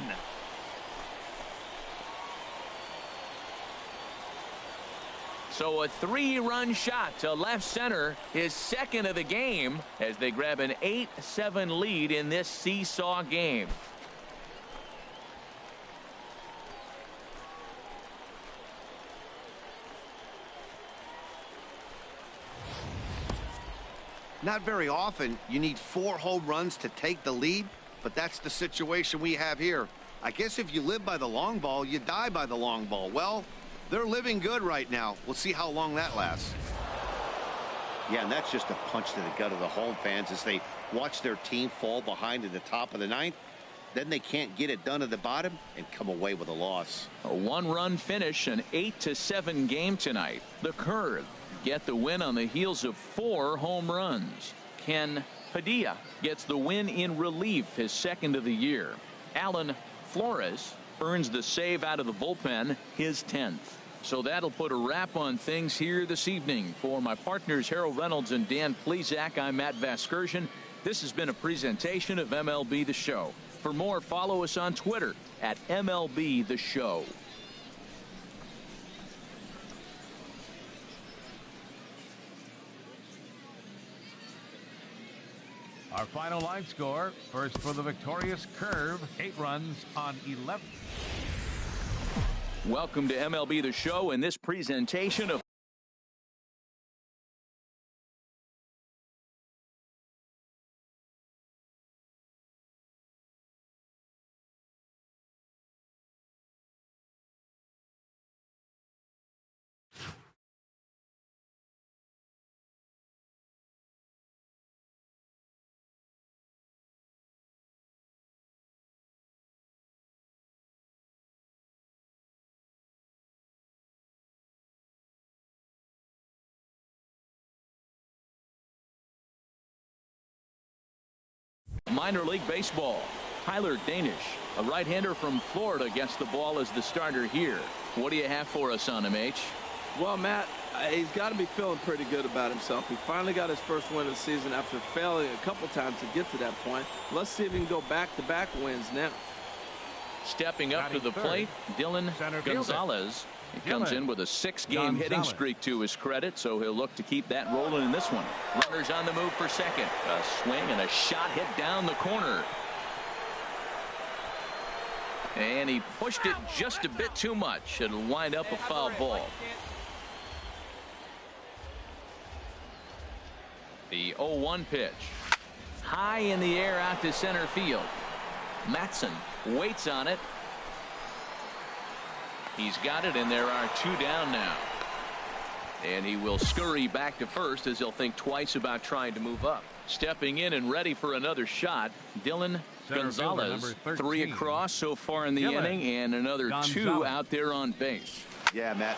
Speaker 1: So a 3-run shot to left center, his second of the game, as they grab an 8-7 lead in this seesaw game.
Speaker 4: Not very often you need 4 home runs to take the lead, but that's the situation we have here. I guess if you live by the long ball, you die by the long ball. Well, they're living good right now. We'll see how long that lasts. Yeah, and that's just a punch to the gut of the home fans as they watch their team fall behind in the top of the 9th. Then they can't get it done at the bottom and come away with a loss.
Speaker 1: A 1-run finish, an 8-7 game tonight. The Curve get the win on the heels of 4 home runs. Ken Padilla gets the win in relief, his second of the year. Alan Flores earns the save out of the bullpen, his 10th. So that'll put a wrap on things here this evening. For my partners Harold Reynolds and Dan Plesac, I'm Matt Vasgersian. This has been a presentation of MLB The Show. For more, follow us on Twitter at MLB The Show.
Speaker 2: Our final line score, first for the victorious Curve, 8 runs on 11.
Speaker 1: Welcome to MLB The Show and this presentation of minor league baseball. Tyler Danish, a right-hander from Florida, gets the ball as the starter here. What do you have for us on him, H?
Speaker 6: Well, Matt, he's got to be feeling pretty good about himself. He finally got his first win of the season after failing a couple times to get to that point. Let's see if he can go back-to-back wins now.
Speaker 1: Stepping up to the plate, Dylan Gonzalez. He comes in with a 6-game hitting streak to his credit, so he'll look to keep that rolling in this one. Runners on the move for second. A swing and a shot hit down the corner. And he pushed it just a bit too much. It'll wind up a foul ball. The 0-1 pitch. high in the air out to center field. Matson waits on it. He's got it, and there are 2 down now. And he will scurry back to first as he'll think twice about trying to move up. Stepping in and ready for another shot, Dylan Gonzalez. 3 across so far in the inning, and another 2 out there on base.
Speaker 4: Yeah, Matt.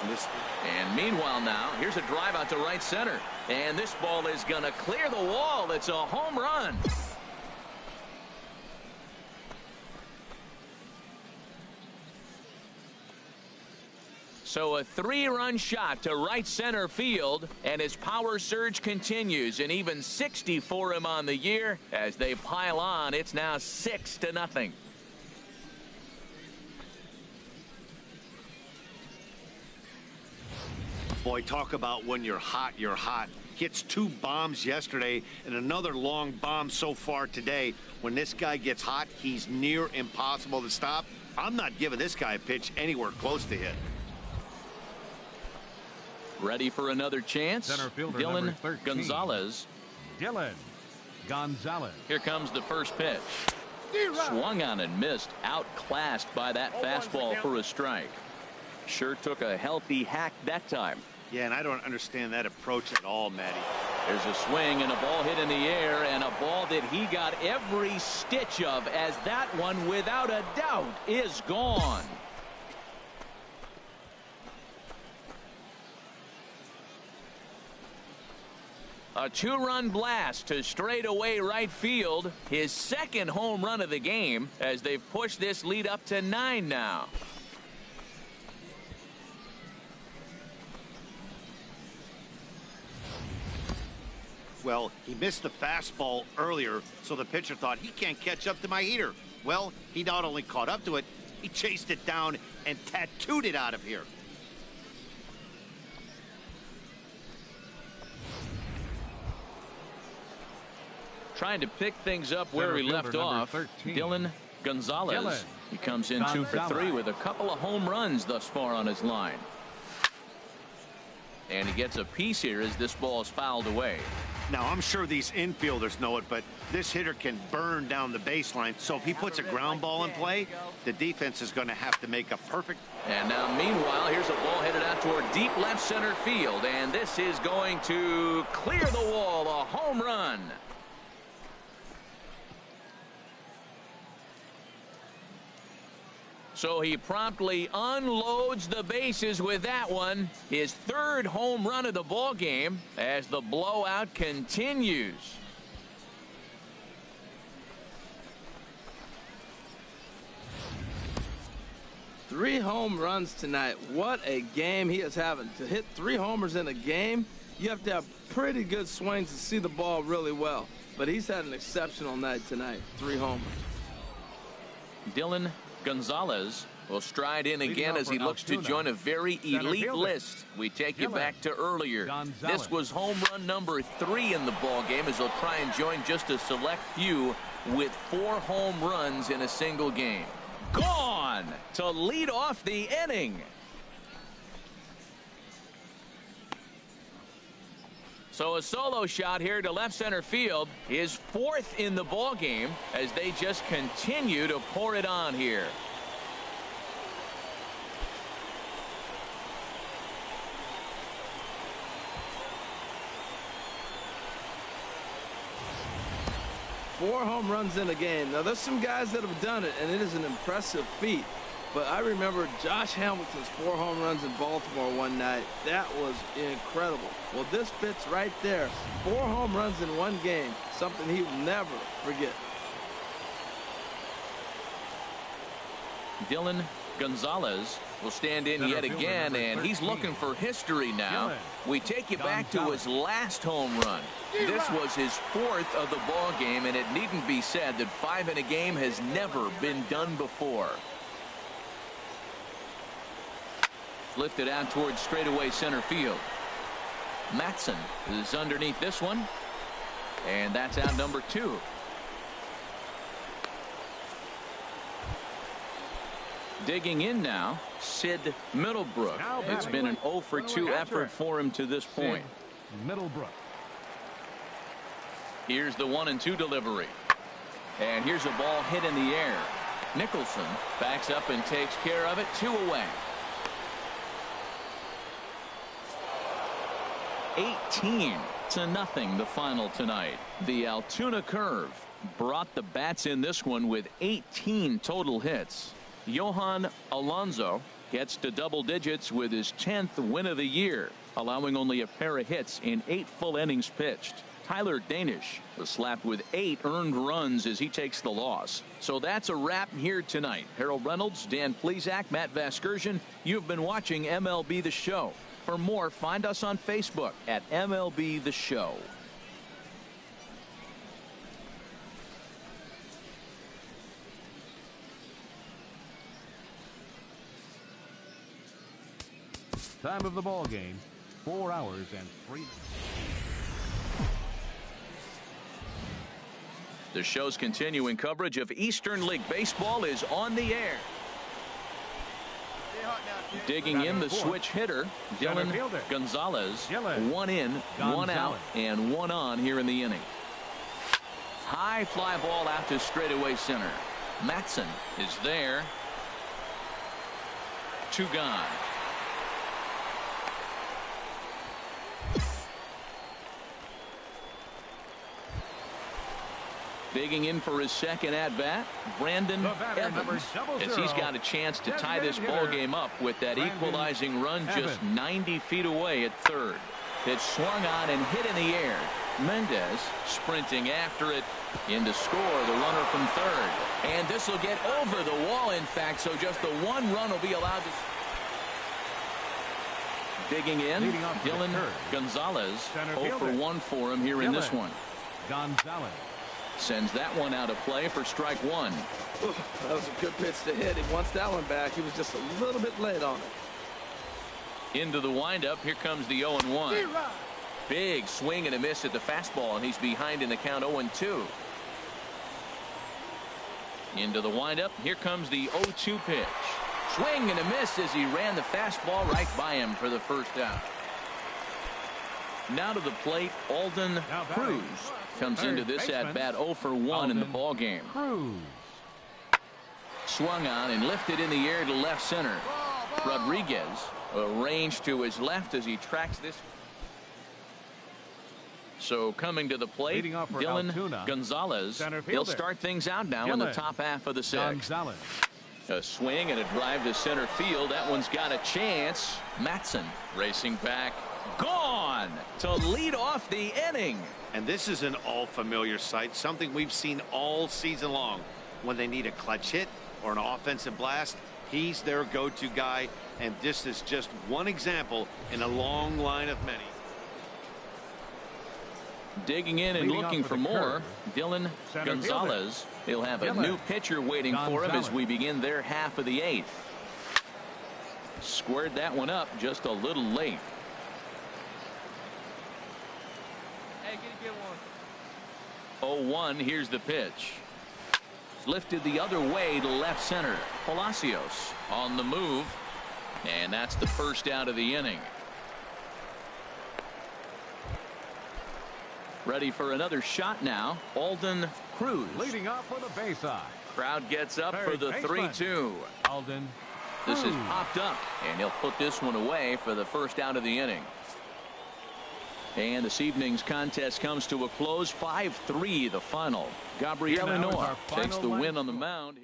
Speaker 1: And meanwhile now, here's a drive out to right center. And this ball is going to clear the wall. It's a home run. So a 3-run shot to right center field, and his power surge continues, and even 60 for him on the year. As they pile on, it's now 6-0.
Speaker 4: Boy, talk about when you're hot, you're hot. Hits 2 bombs yesterday and another long bomb so far today. When this guy gets hot, he's near impossible to stop. I'm not giving this guy a pitch anywhere close to hit.
Speaker 1: Ready for another chance.
Speaker 2: Center fielder
Speaker 1: Dylan Gonzalez.
Speaker 2: Dylan Gonzalez.
Speaker 1: Here comes the first pitch. Swung on and missed. Outclassed by that fastball for a strike. Sure took a healthy hack that time.
Speaker 4: Yeah, and I don't understand that approach at all, Matty.
Speaker 1: There's a swing and a ball hit in the air, and a ball that he got every stitch of, as that one, without a doubt, is gone. A 2-run blast to straightaway right field. His second home run of the game, as they've pushed this lead up to 9 now.
Speaker 4: Well, he missed the fastball earlier, so the pitcher thought he can't catch up to my heater. Well, he not only caught up to it, he chased it down and tattooed it out of here.
Speaker 1: Trying to pick things up where he left off. Dylan Gonzalez. He comes in 2 for 3 with a couple of home runs thus far on his line. And he gets a piece here as this ball is fouled away.
Speaker 4: Now, I'm sure these infielders know it, but this hitter can burn down the baseline. So if he puts a ground ball in play, the defense is going to have to make a perfect.
Speaker 1: And now, meanwhile, here's a ball headed out toward deep left center field. And this is going to clear the wall. A home run. So he promptly unloads the bases with that one. His 3rd home run of the ball game as the blowout continues.
Speaker 6: Three home runs tonight. What a game he is having. To hit 3 homers in a game, you have to have pretty good swings to see the ball really well. But he's had an exceptional night tonight. 3 homers.
Speaker 1: Dylan Gonzalez will stride in again as he looks to join a very elite list. We take you back to earlier. This was home run number 3 in the ball game, as he'll try and join just a select few with 4 home runs in a single game. Gone to lead off the inning. So a solo shot here to left center field, his 4th in the ball game, as they just continue to pour it on here.
Speaker 6: Four home runs in a game. Now, there's some guys that have done it, and it is an impressive feat. But I remember Josh Hamilton's 4 home runs in Baltimore one night. That was incredible. Well, this fits right there. 4 home runs in one game, something he will never forget.
Speaker 1: Dylan Gonzalez will stand in yet again, and he's looking for history now. We take you back to his last home run. This was his 4th of the ball game, and it needn't be said that 5 in a game has never been done before. Lifted out towards straightaway center field. Matson is underneath this one, and that's out number 2. Digging in now, Sid Middlebrook. It's been an 0 for 2 effort for him to this point.
Speaker 2: Middlebrook.
Speaker 1: Here's the 1-2 delivery. And here's a ball hit in the air. Nicholson backs up and takes care of it. 2 away. 18-0 the final tonight. The Altoona Curve brought the bats in this one with 18 total hits. Johan Alonso gets to double digits with his 10th win of the year, allowing only a pair of hits in 8 full innings pitched. Tyler Danish was slapped with 8 earned runs as he takes the loss. So that's a wrap here tonight. Harold Reynolds, Dan Plesac, Matt Vasgersian. You've been watching MLB The Show. For more, find us on Facebook at MLB The Show.
Speaker 2: Time of the ball game, 4 hours and 3 minutes.
Speaker 1: The show's continuing coverage of Eastern League Baseball is on the air. Digging in the switch hitter, Dylan Gonzalez. 1 in, 1 out, and 1 on here in the inning. High fly ball out to straightaway center. Matson is there. 2 gone. Digging in for his second at-bat, Brandon Evans, as he's got a chance to tie this ball game up with that equalizing run just 90 feet away at third. It's swung on and hit in the air. Mendez sprinting after it in to score the runner from third. And this will get over the wall, in fact, so just the 1 run will be allowed to. Digging in, Dylan Gonzalez. 0 for 1 for him here in this one.
Speaker 2: Gonzalez
Speaker 1: sends that one out of play for strike 1.
Speaker 6: That was a good pitch to hit. He wants that one back. He was just a little bit late on it.
Speaker 1: Into the windup. Here comes the 0-1. Big swing and a miss at the fastball, and he's behind in the count 0-2. Into the windup. Here comes the 0-2 pitch. Swing and a miss as he ran the fastball right by him for the first out. Now to the plate, Alden Cruz comes into this at bat 0 for 1 in the ball game. Swung on and lifted in the air to left center. Rodriguez arranged to his left as he tracks this. So coming to the plate, Dylan Gonzalez. He'll start things out now in the top half of the 6th. A swing and a drive to center field. That one's got a chance. Matson racing back. Gone to lead off the inning.
Speaker 4: And this is an all-familiar sight, something we've seen all season long. When they need a clutch hit or an offensive blast, he's their go-to guy, and this is just one example in a long line of many.
Speaker 1: Digging in and looking for more, Dylan Gonzalez. He'll have a new pitcher waiting for him as we begin their half of the 8th. Squared that one up just a little late.
Speaker 5: Hey, get one.
Speaker 1: 0-1. Here's the pitch. Lifted the other way to left center. Palacios on the move, and that's the first out of the inning. Ready for another shot now. Alden Cruz
Speaker 2: leading off for the base side.
Speaker 1: Crowd gets up for the 3-2.
Speaker 2: Alden
Speaker 1: This is popped up, and he'll put this one away for the first out of the inning. And this evening's contest comes to a close. 5-3 the final. Gabriel Noah takes the win on the mound.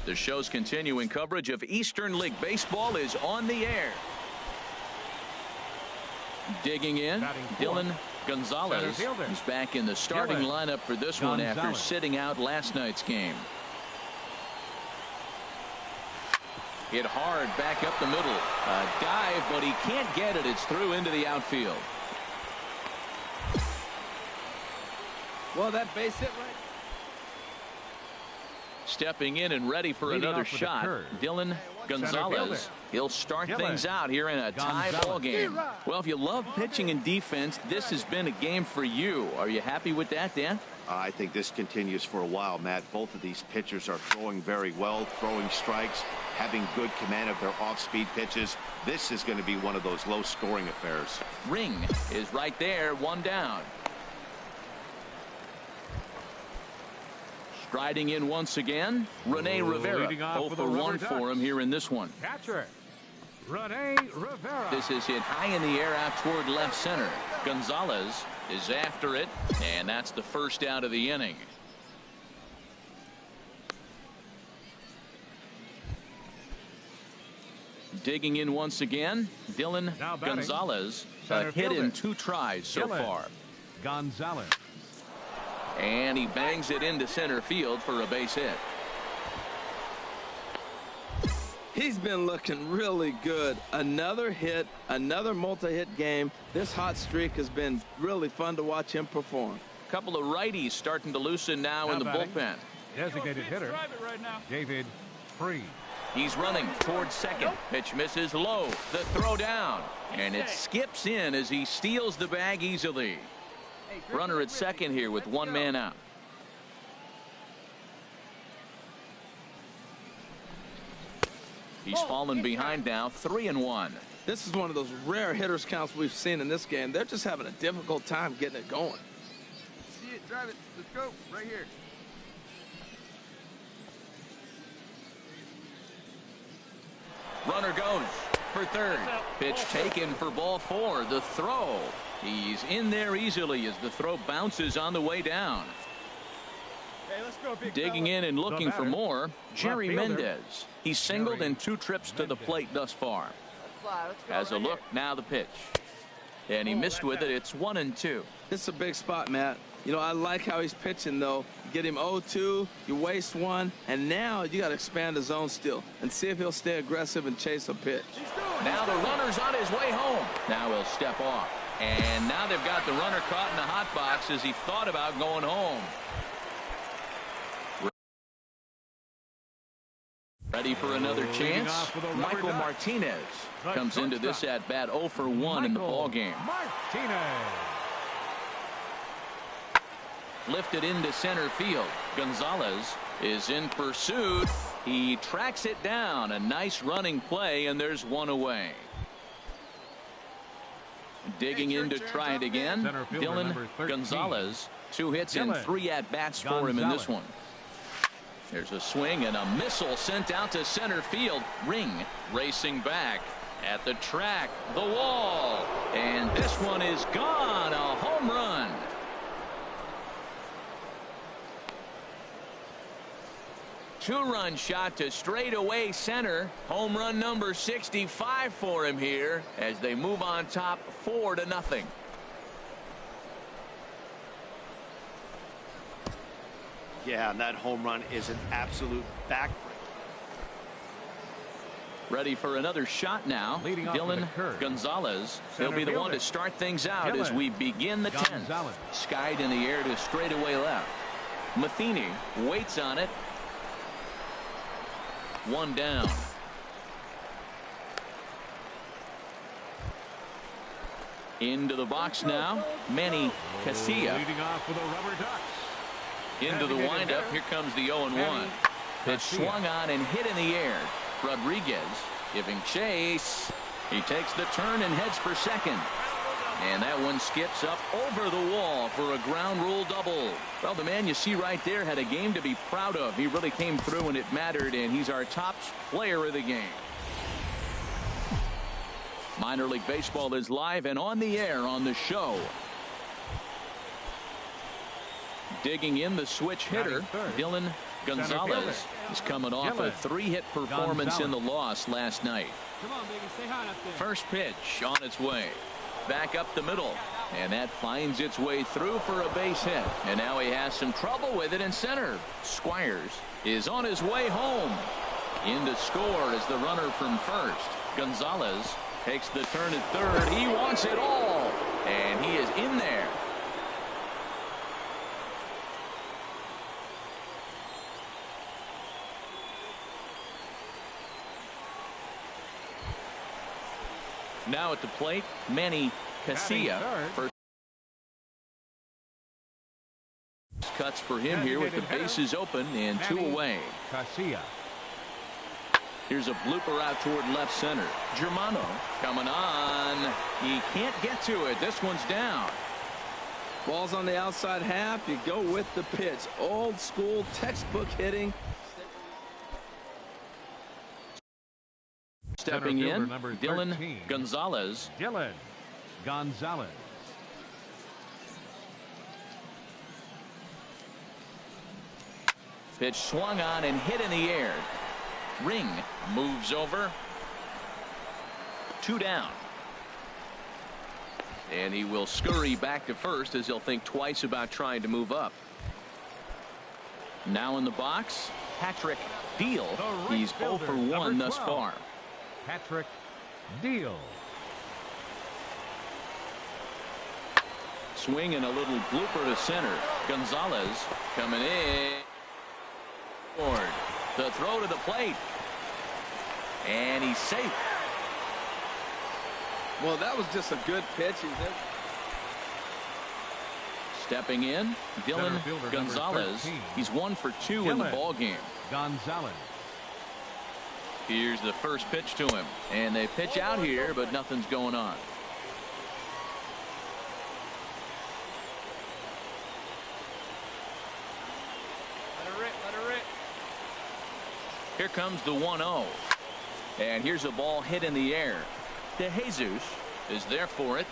Speaker 1: The show's continuing coverage of Eastern League Baseball is on the air. Digging in, Dylan Gonzalez is back in the starting lineup for this one after sitting out last night's game. Hit hard back up the middle. A dive, but he can't get it. It's through into the outfield.
Speaker 6: Well, that base hit right.
Speaker 1: Stepping in and ready for another shot, Dylan Gonzalez. He'll start things out here in a tie ball game. Well, if you love pitching and defense, this has been a game for you. Are you happy with that, Dan?
Speaker 4: I think this continues for a while, Matt. Both of these pitchers are throwing very well, throwing strikes, having good command of their off-speed pitches. This is going to be one of those low-scoring affairs.
Speaker 1: Ring is right there, one down. Striding in once again, Rene Rivera. 0 for 1 for him here in this one.
Speaker 2: Catcher, Rene Rivera.
Speaker 1: This is hit high in the air out toward left center. Gonzalez is after it, and that's the first out of the inning. Digging in once again, Dylan Gonzalez. A hit in 2 tries so far.
Speaker 2: Gonzalez.
Speaker 1: And he bangs it into center field for a base hit.
Speaker 6: He's been looking really good. Another hit, another multi-hit game. This hot streak has been really fun to watch him perform.
Speaker 1: A couple of righties starting to loosen now in the bullpen.
Speaker 2: Designated hitter, David Freed.
Speaker 1: He's running towards second. Pitch misses low. The throw down. And it skips in as he steals the bag easily. Runner at second here with 1 man out. He's fallen behind now, 3-1.
Speaker 6: This is one of those rare hitters counts we've seen in this game. They're just having a difficult time getting it going.
Speaker 3: See it, drive it. Let's go. Right here.
Speaker 1: Runner goes for third. Pitch taken for ball 4. The throw. He's in there easily as the throw bounces on the way down.
Speaker 3: Hey, let's go, big
Speaker 1: Digging in and looking for more, Jerry Mendez. He's singled in 2 trips to the plate thus far. Has a look, now the pitch. And he missed with it. It's 1-2.
Speaker 6: This is a big spot, Matt. You know, I like how he's pitching, though. Get him 0-2, you waste 1, and now you got to expand the zone still and see if he'll stay aggressive and chase a pitch.
Speaker 1: Now the runner's on his way home. Now he'll step off. And now they've got the runner caught in the hot box as he thought about going home. Ready for another chance? Michael Martinez comes into this at bat 0 for 1 in the ball game. Lifted into center field. Gonzalez is in pursuit. He tracks it down. A nice running play, and there's 1 away. Digging in to try it again, Dylan Gonzalez. 2 hits and 3 at-bats for him in this one. There's a swing and a missile sent out to center field. Ring racing back at the track, the wall, and this one is gone. A home run. Two-run shot to straightaway center. Home run number 65 for him here as they move on top 4-0.
Speaker 4: Yeah, and that home run is an absolute backbreaker.
Speaker 1: Ready for another shot now. Dylan Gonzalez. He'll be the one to start things out as we begin the 10th. Skied in the air to straightaway left. Matheny waits on it. 1 down. Into the box now, Manny Casilla. Into the windup. Here comes the 0-1. Pitch swung on and hit in the air. Rodriguez giving chase. He takes the turn and heads for second. And that one skips up over the wall for a ground rule double. Well, the man you see right there had a game to be proud of. He really came through and it mattered, and he's our top player of the game. Minor League Baseball is live and on the air on the show. Digging in the switch hitter, Dylan Gonzalez. He's coming off a 3-hit performance in the loss last night.
Speaker 5: Come on, baby, stay hot up there.
Speaker 1: First pitch on its way. Back up the middle. And that finds its way through for a base hit. And now he has some trouble with it in center. Squires is on his way home. In to score is the runner from first. Gonzalez takes the turn at third. He wants it all. And he is in there. Now at the plate, Manny Casilla. First cuts for him here with the bases open and 2 away.
Speaker 2: Casilla.
Speaker 1: Here's a blooper out toward left center. Germano coming on. He can't get to it. This one's down.
Speaker 6: Ball's on the outside half. You go with the pitch. Old school textbook hitting.
Speaker 1: Stepping in, Dylan Gonzalez.
Speaker 2: Dylan Gonzalez.
Speaker 1: Pitch swung on and hit in the air. Ring moves over. 2 down. And he will scurry back to first as he'll think twice about trying to move up. Now in the box, Patrick Deal. He's 0 for 1 thus far.
Speaker 2: Patrick Deal.
Speaker 1: Swing and a little blooper to center. Gonzalez coming in. The throw to the plate. And he's safe.
Speaker 6: Well, that was just a good pitch.
Speaker 1: Stepping in, Dylan Gonzalez. He's 1 for 2 in the ball game.
Speaker 2: Gonzalez.
Speaker 1: Here's the first pitch to him. And they pitch out here, but nothing's going on.
Speaker 5: Let her rip.
Speaker 1: Here comes the 1-0. And here's a ball hit in the air. De Jesus is there for it.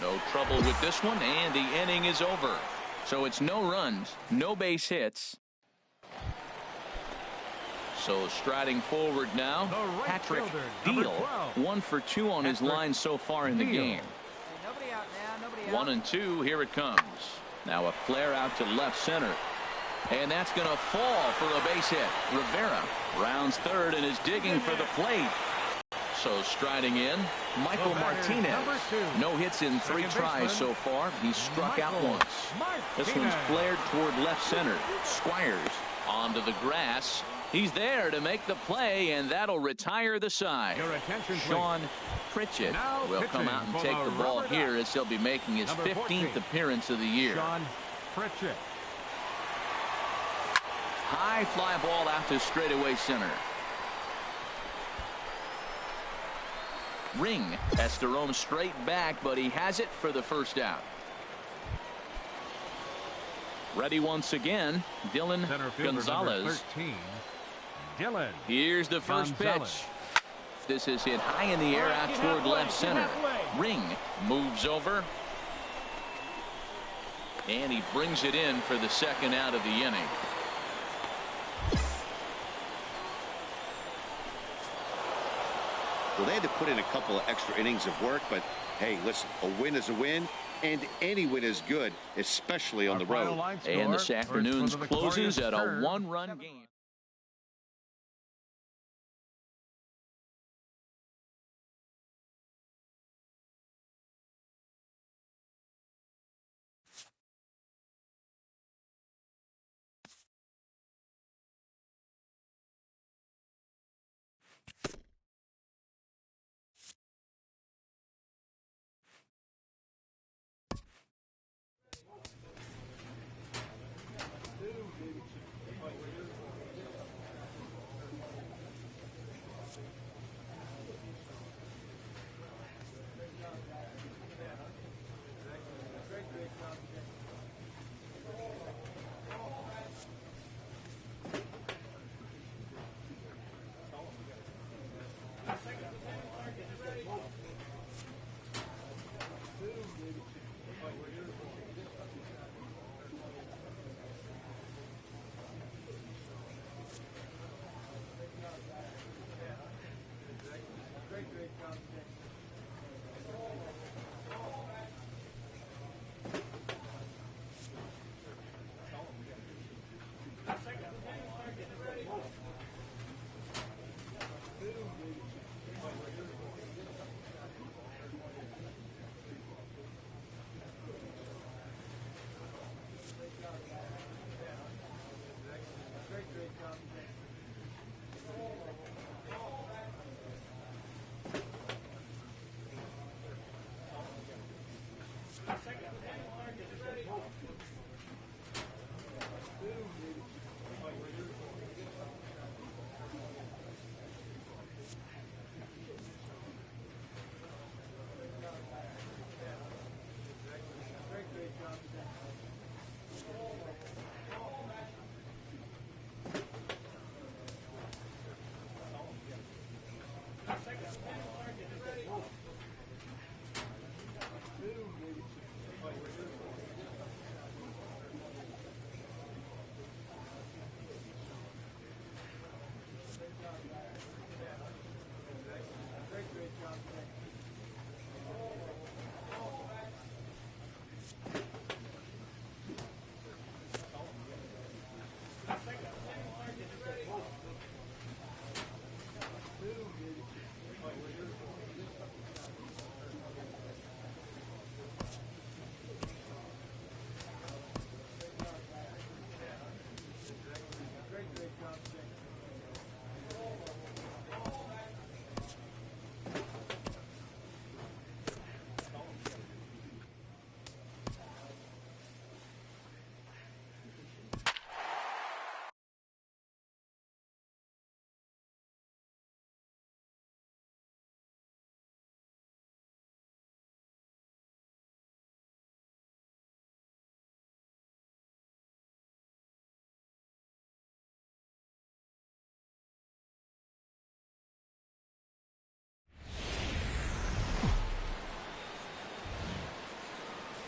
Speaker 1: No trouble with this one, and the inning is over. So it's no runs, no base hits. So striding forward now, Patrick Deal. 1 for 2 on his line so far in the game. 1 and 2, here it comes. Now a flare out to left center. And that's going to fall for a base hit. Rivera rounds third and is digging for the plate. So striding in, Michael Martinez. No hits in 3 tries so far. He's struck out once. This one's flared toward left center. Squires onto the grass. He's there to make the play, and that'll retire the side. Sean Pritchett will come out and take the ball here as he'll be making his 15th appearance of the year.
Speaker 2: Sean Pritchett.
Speaker 1: High fly ball out to straightaway center. Ring has to roam straight back, but he has it for the first out. Ready once again, Dylan Gonzalez.
Speaker 2: 13, Dylan.
Speaker 1: Here's the first pitch. This is hit high in the air out toward left center. Ring moves over. And he brings it in for the second out of the inning.
Speaker 4: Well, they had to put in a couple of extra innings of work, but hey, listen, a win is a win, and any win is good, especially on the road.
Speaker 1: And this afternoon's closes at a 1-run game.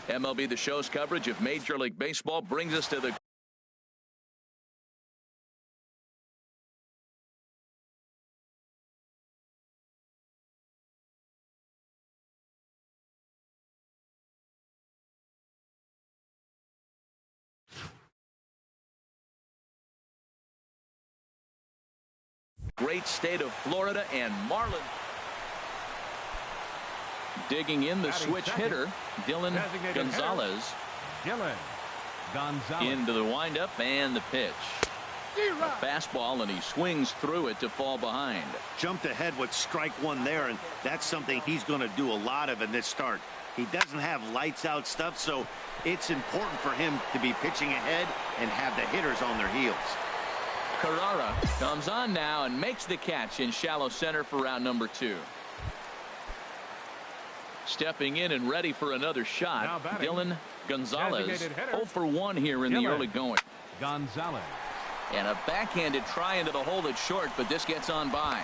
Speaker 1: MLB The Show's coverage of Major League Baseball brings us to the great state of Florida, and Marlin digging in the switch hitter, Dylan Gonzalez. Into the windup and the pitch. A fastball, and he swings through it to fall behind.
Speaker 4: Jumped ahead with strike one there, and that's something he's going to do a lot of in this start. He doesn't have lights out stuff, so it's important for him to be pitching ahead and have the hitters on their heels.
Speaker 1: Carrara comes on now and makes the catch in shallow center for round number 2. Stepping in and ready for another shot, Dylan Gonzalez. 0 for 1 here in the early going.
Speaker 2: Gonzalez.
Speaker 1: And a backhanded try into the hole that's short, but this gets on by.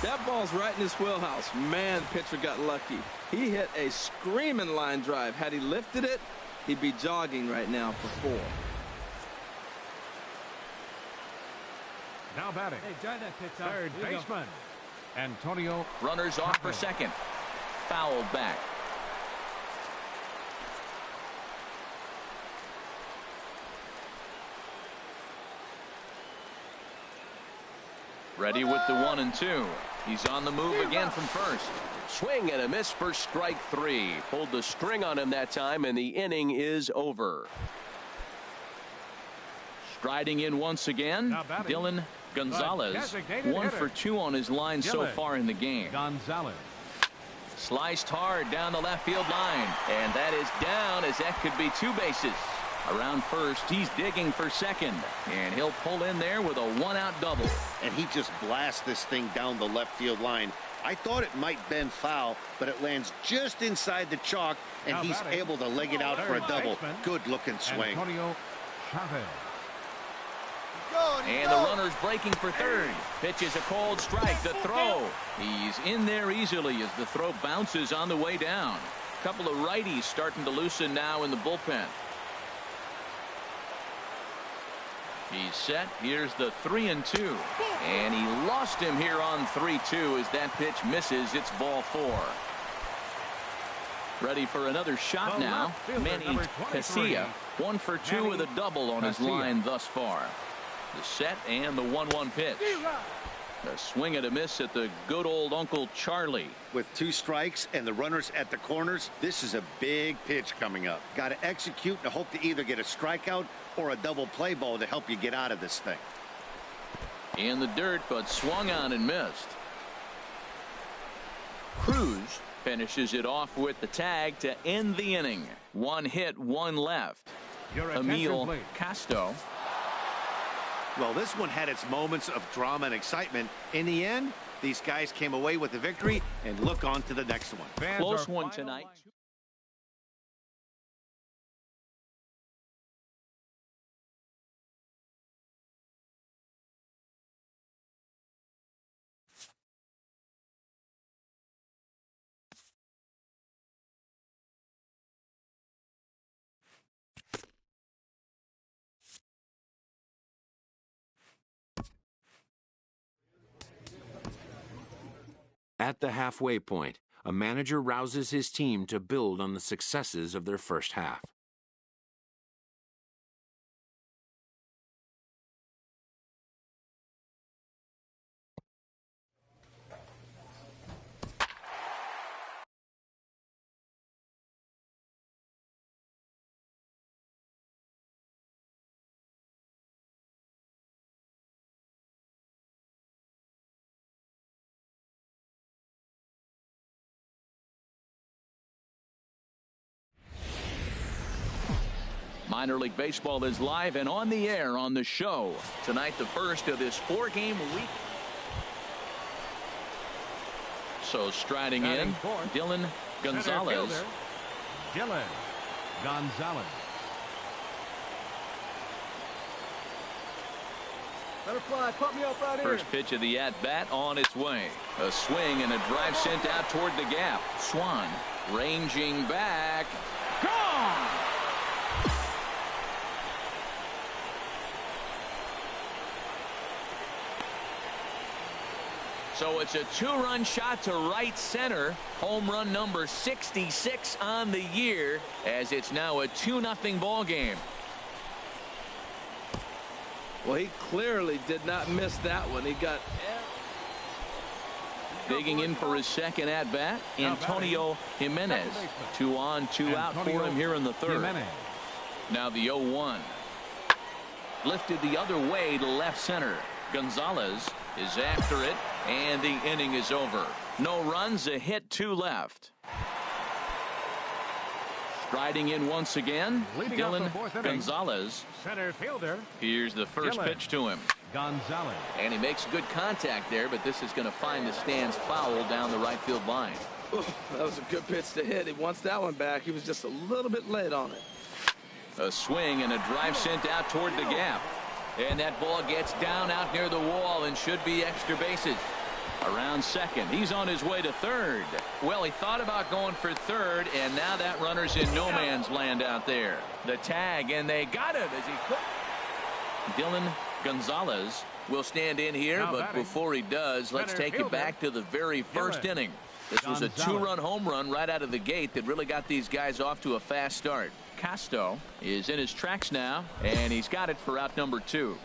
Speaker 6: That ball's right in his wheelhouse. Man, pitcher got lucky. He hit a screaming line drive. Had he lifted it, he'd be jogging right now for 4.
Speaker 2: Now batting.
Speaker 5: Hey, drive that pitch out.
Speaker 2: Third baseman, Antonio.
Speaker 1: Runners off for second. Fouled back. Ready with the 1 and 2. He's on the move again from first.
Speaker 8: Swing and a miss for strike 3. Pulled the string on him that time, and the inning is over.
Speaker 1: Striding in once again, Dylan Gonzalez. 1 for 2 on his line so far in the game.
Speaker 2: Gonzalez.
Speaker 1: Sliced hard down the left field line, and that is down, as that could be 2 bases. Around first, he's digging for second, and he'll pull in there with a 1-out double.
Speaker 4: And he just blasts this thing down the left field line. I thought it might bend foul, but it lands just inside the chalk, and he's able to leg it out for a double. Good looking swing.
Speaker 2: Antonio Chavez.
Speaker 1: And the runner's breaking for third. Pitches a cold strike. The throw. He's in there easily as the throw bounces on the way down. A couple of righties starting to loosen now in the bullpen. He's set. Here's the 3-2. And he lost him here on 3-2 as that pitch misses. It's ball 4. Ready for another shot now. Manny Casilla, 1 for 2 with a double on his line thus far. The set and the 1-1 pitch. A swing and a miss at the good old Uncle Charlie.
Speaker 4: With 2 strikes and the runners at the corners, this is a big pitch coming up. Got to execute and hope to either get a strikeout or a double play ball to help you get out of this thing.
Speaker 1: In the dirt, but swung on and missed. Cruz finishes it off with the tag to end the inning. 1 hit, 1 left. Emil Casto.
Speaker 4: Well, this one had its moments of drama and excitement. In the end, these guys came away with the victory and look on to the next one.
Speaker 1: Close one tonight.
Speaker 7: At the halfway point, a manager rouses his team to build on the successes of their first half.
Speaker 1: Minor League Baseball is live and on the air on the show. Tonight, the first of this 4-game week. So striding in, Dylan Gonzalez.
Speaker 2: Dylan Gonzalez.
Speaker 5: Better fly. Put me up right here.
Speaker 1: First pitch of the at-bat on its way. A swing and a drive sent out toward the gap. Swan ranging back. Gone! So it's a 2-run shot to right center. Home run number 66 on the year, as it's now a 2-0 ball game.
Speaker 6: Well, he clearly did not miss that one. He got
Speaker 1: digging in for his second at bat, Antonio Jimenez. 2 on, 2 out for him here in the third. Now the 0-1. Lifted the other way to left center. Gonzalez is after it, and the inning is over. No runs, a hit, 2 left. Striding in once again, Dylan Gonzalez.
Speaker 2: Center fielder.
Speaker 1: Here's the first pitch to him.
Speaker 2: Gonzalez.
Speaker 1: And he makes good contact there, but this is going to find the stands foul down the right field line.
Speaker 6: Oh, that was a good pitch to hit. He wants that one back. He was just a little bit late on it.
Speaker 1: A swing and a drive sent out toward the gap. And that ball gets down out near the wall and should be extra bases. Around second. He's on his way to third. Well, he thought about going for third, and now that runner's in no man's land out there. The tag, and they got him as he could. Dylan Gonzalez will stand in here, but before he does, let's take it back to the very first inning. This was a 2-run home run right out of the gate that really got these guys off to a fast start. Casto is in his tracks now, and he's got it for out number 2.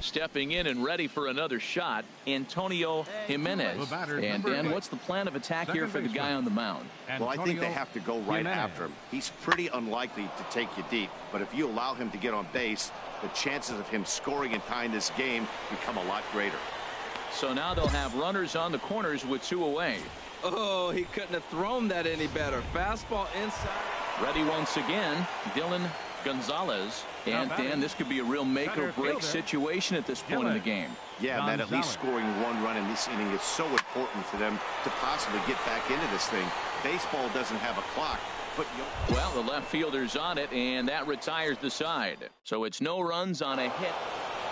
Speaker 1: Stepping in and ready for another shot, Antonio Jimenez. And Dan, what's the plan of attack here for the guy on the mound?
Speaker 4: Well, I think they have to go right after him. He's pretty unlikely to take you deep, but if you allow him to get on base, the chances of him scoring and tying this game become a lot greater.
Speaker 1: So now they'll have runners on the corners with 2 away.
Speaker 6: Oh, he couldn't have thrown that any better. Fastball inside.
Speaker 1: Ready once again, Dylan Gonzalez. And Dan, this could be a real make-or-break situation at this point in the game.
Speaker 4: Yeah, man, at least scoring 1 run in this inning is so important for them to possibly get back into this thing. Baseball doesn't have a clock. But
Speaker 1: well, the left fielder's on it, and that retires the side. So it's no runs on a hit.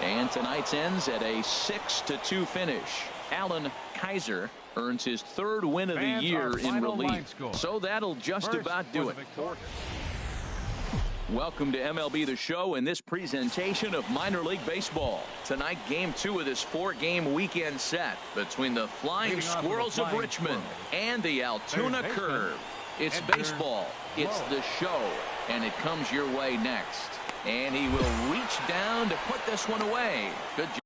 Speaker 1: And tonight's ends at a 6-2 finish. Alan Kaiser earns his 3rd win of the year in relief. So that'll just about do it. Welcome to MLB The Show and this presentation of minor league baseball. Tonight, game 2 of this 4-game weekend set between the Flying Squirrels of Richmond and the Altoona Curve. It's baseball, it's the show, and it comes your way next. And he will reach down to put this one away. Good job.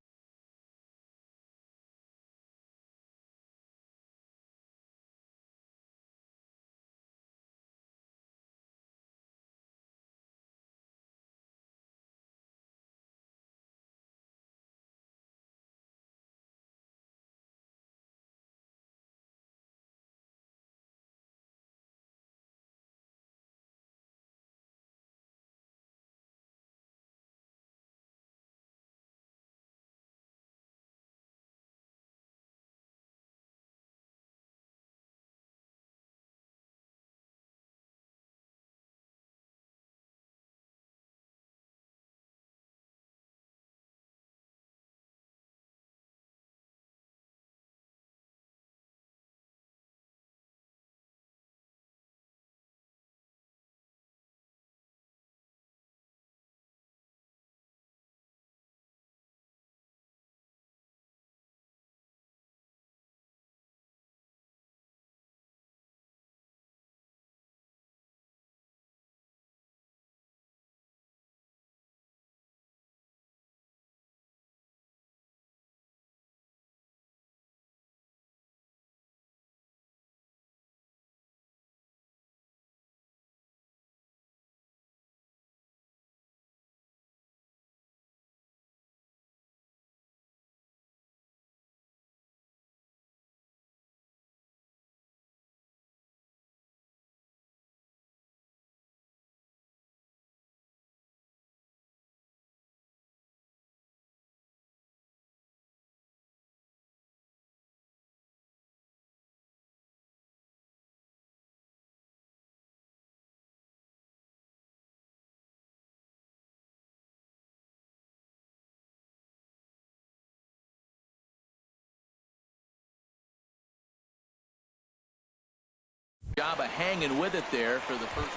Speaker 1: Job of hanging with it there for the first.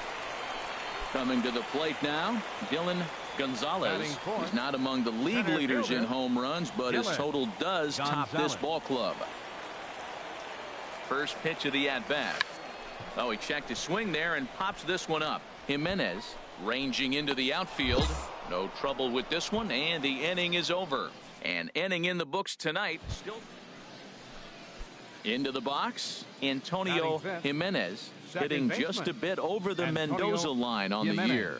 Speaker 1: Coming to the plate now, Dylan Gonzalez. He's not among the league leaders in home runs, but his total does top this ball club. First pitch of the at-bat. Oh, he checked his swing there and pops this one up. Jimenez ranging into the outfield. No trouble with this one, and the inning is over. An inning in the books tonight. Still into the box, Antonio Jimenez hitting just a bit over the Mendoza line on the year.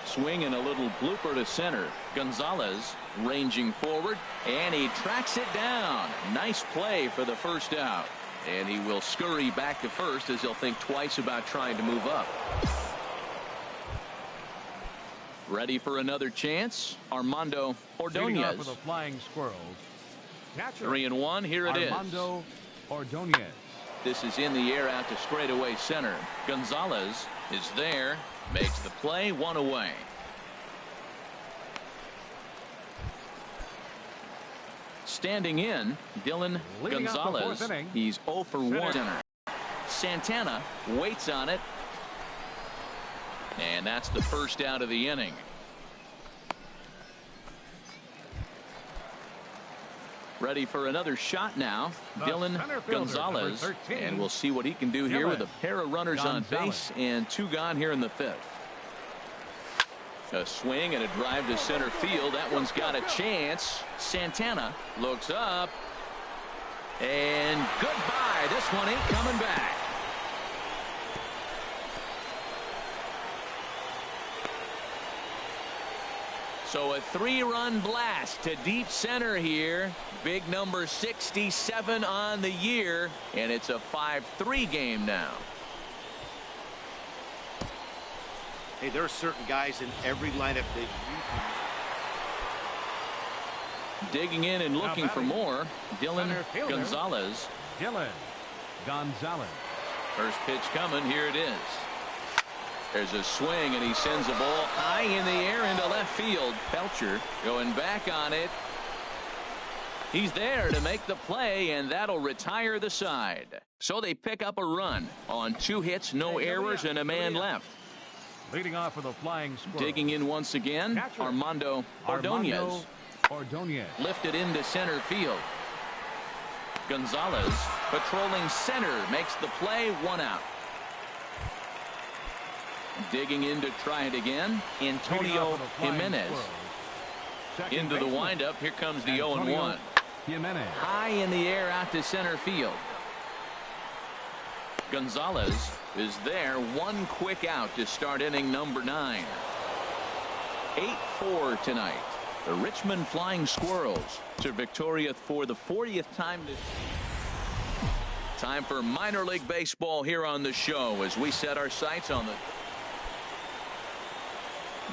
Speaker 1: Swing and a little blooper to center. Gonzalez ranging forward, and he tracks it down. Nice play for the first out. And he will scurry back to first as he'll think twice about trying to move up. Ready for another chance, Armando Ordonez.
Speaker 2: For the Flying Squirrels.
Speaker 1: 3-1, here it is.
Speaker 2: Armando Ordonez.
Speaker 1: This is in the air out to straightaway center. Gonzalez is there, makes the play, one away. Standing in, Dylan Gonzalez. He's 0 for 1. Center. Santana waits on it. And that's the first out of the inning. Ready for another shot now, Dylan Gonzalez, and we'll see what he can do here with a pair of runners on base and 2 gone here in the 5th. A swing and a drive to center field. That one's got a chance. Santana looks up, and goodbye. This one ain't coming back. So a 3-run blast to deep center here. Big number 67 on the year, and it's a 5-3 game now.
Speaker 4: Hey, there are certain guys in every lineup that
Speaker 1: digging in and looking for more. Dylan Gonzalez.
Speaker 2: Dylan Gonzalez.
Speaker 1: First pitch coming. Here it is. There's a swing, and he sends the ball high in the air into left field. Belcher going back on it. He's there to make the play, and that'll retire the side. So they pick up a run on 2 hits, no errors, and a man left.
Speaker 2: Leading off with a flying squirrel.
Speaker 1: Digging in once again,
Speaker 2: Catcher,
Speaker 1: Armando Ordonez. Lifted into center field. Gonzalez patrolling center makes the play, 1 out. Digging in to try it again, Antonio Jimenez. Into the windup. Here comes the 0-1. High in the air out to center field. Gonzalez is there. 1 quick out to start inning number 9. 8-4 tonight. The Richmond Flying Squirrels to victoria for the 40th time this season. Time for minor league baseball here on the show as we set our sights on the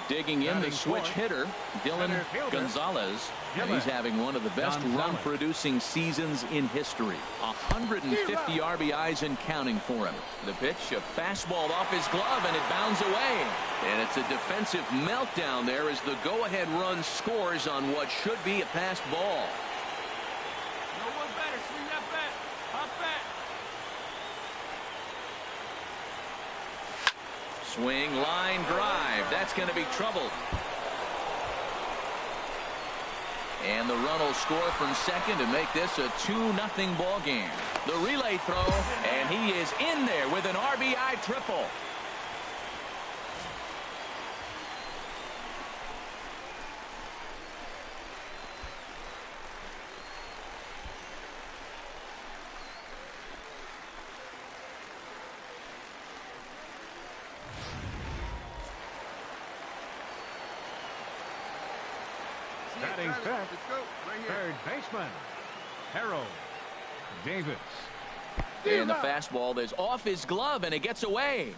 Speaker 1: digging in the switch hitter, Dylan Gonzalez. And he's having one of the best run-producing seasons in history. 150 RBIs and counting for him. The pitch, a fastball off his glove, and it bounds away. And it's a defensive meltdown there as the go-ahead run scores on what should be a passed ball.
Speaker 5: No one better. Swing that bat. Hop bat.
Speaker 1: Swing, line, drive. That's going to be trouble. And the run will score from second to make this a 2-0 ball game. The relay throw, and he is in there with an RBI triple.
Speaker 2: Batting fifth, third baseman, Harold Davis.
Speaker 1: And the fastball is off his glove, and it gets away.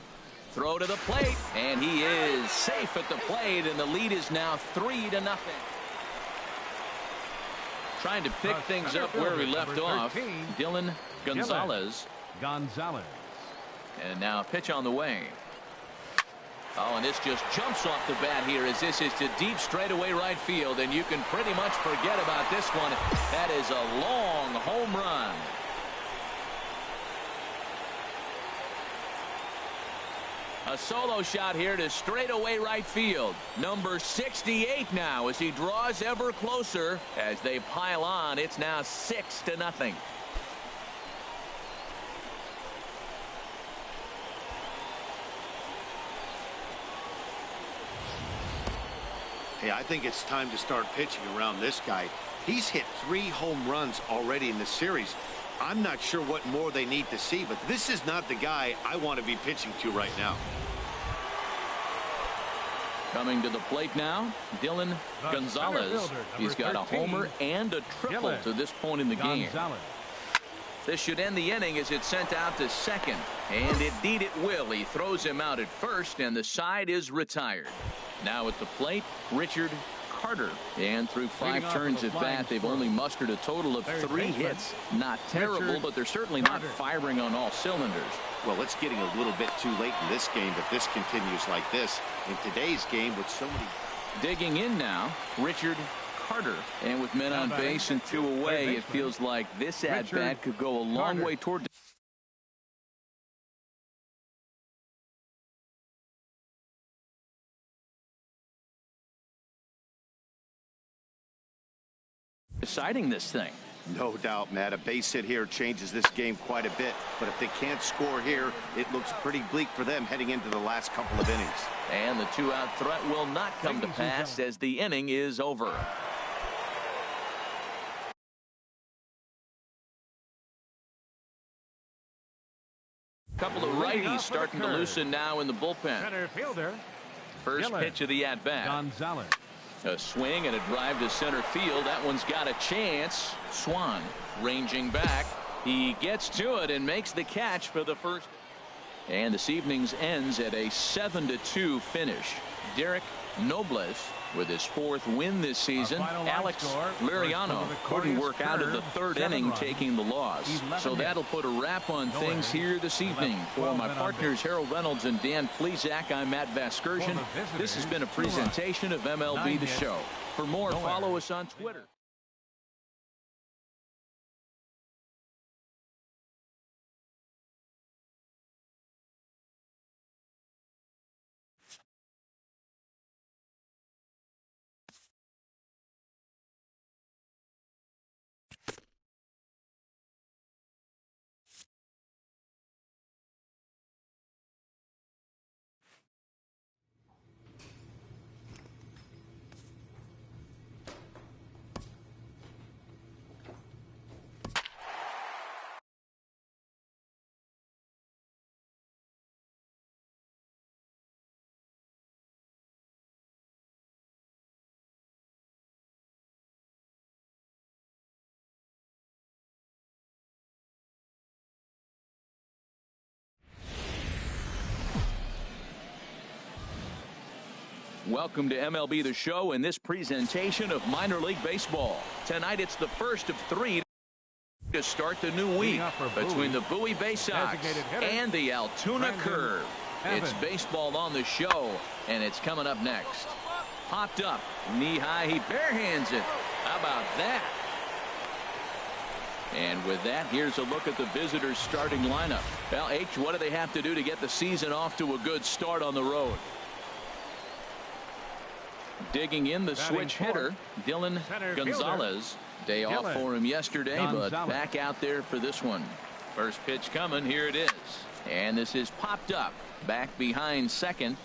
Speaker 1: Throw to the plate, and he is safe at the plate, and the lead is now 3-0. Trying to pick things up where we left off, Dylan Gonzalez. And now a pitch on the way. Oh, and this just jumps off the bat here as this is to deep straightaway right field, and you can pretty much forget about this one. That is a long home run. A solo shot here to straightaway right field. Number 68 now as he draws ever closer as they pile on. It's now 6-0.
Speaker 4: Hey, I think it's time to start pitching around this guy. He's hit 3 home runs already in this series. I'm not sure what more they need to see, but this is not the guy I want to be pitching to right now.
Speaker 1: Coming to the plate now, Dylan Gonzalez. He's got a homer and a triple to this point in the game. This should end the inning as it's sent out to second. And indeed it will. He throws him out at first, and the side is retired. Now at the plate, Richard Carter. And through 5 turns at bat, they've only mustered a total of 3 hits. Not terrible, but they're certainly not firing on all cylinders.
Speaker 4: Well, it's getting a little bit too late in this game if this continues like this. In today's game with so many...
Speaker 1: Digging in now, Richard Carter. And with men on base and 2 away, it feels like this at-bat could go a long way toward... deciding this thing.
Speaker 4: No doubt, Matt. A base hit here changes this game quite a bit. But if they can't score here, it looks pretty bleak for them heading into the last couple of innings.
Speaker 1: And the 2-out threat will not come to pass as the inning is over. Couple of righties starting to loosen now in the bullpen. First pitch of the at-bat. A swing and a drive to center field. That one's got a chance. Swan ranging back. He gets to it and makes the catch for the first. And this evening's ends at a 7-2 finish. Derek Nobles with his 4th win this season. Alex Liriano couldn't work out of the 3rd inning, taking the loss. So that'll put a wrap on things here this evening. For my partners Harold Reynolds and Dan Plesac, I'm Matt Vasgersian. This has been a presentation of MLB The Show. For more, follow us on Twitter. Welcome to MLB The Show and this presentation of minor league baseball. Tonight it's the first of 3 to start the new week between the Bowie Bay Sox and the Altoona Curve. It's baseball on the show, and it's coming up next. Popped up, knee high, he barehands it. How about that? And with that, here's a look at the visitors' starting lineup. Well, H, what do they have to do to get the season off to a good start on the road? Digging in the switch hitter, Dylan Gonzalez. Day off for him yesterday, but back out there for this one. First pitch coming, here it is. And this is popped up. Back behind second.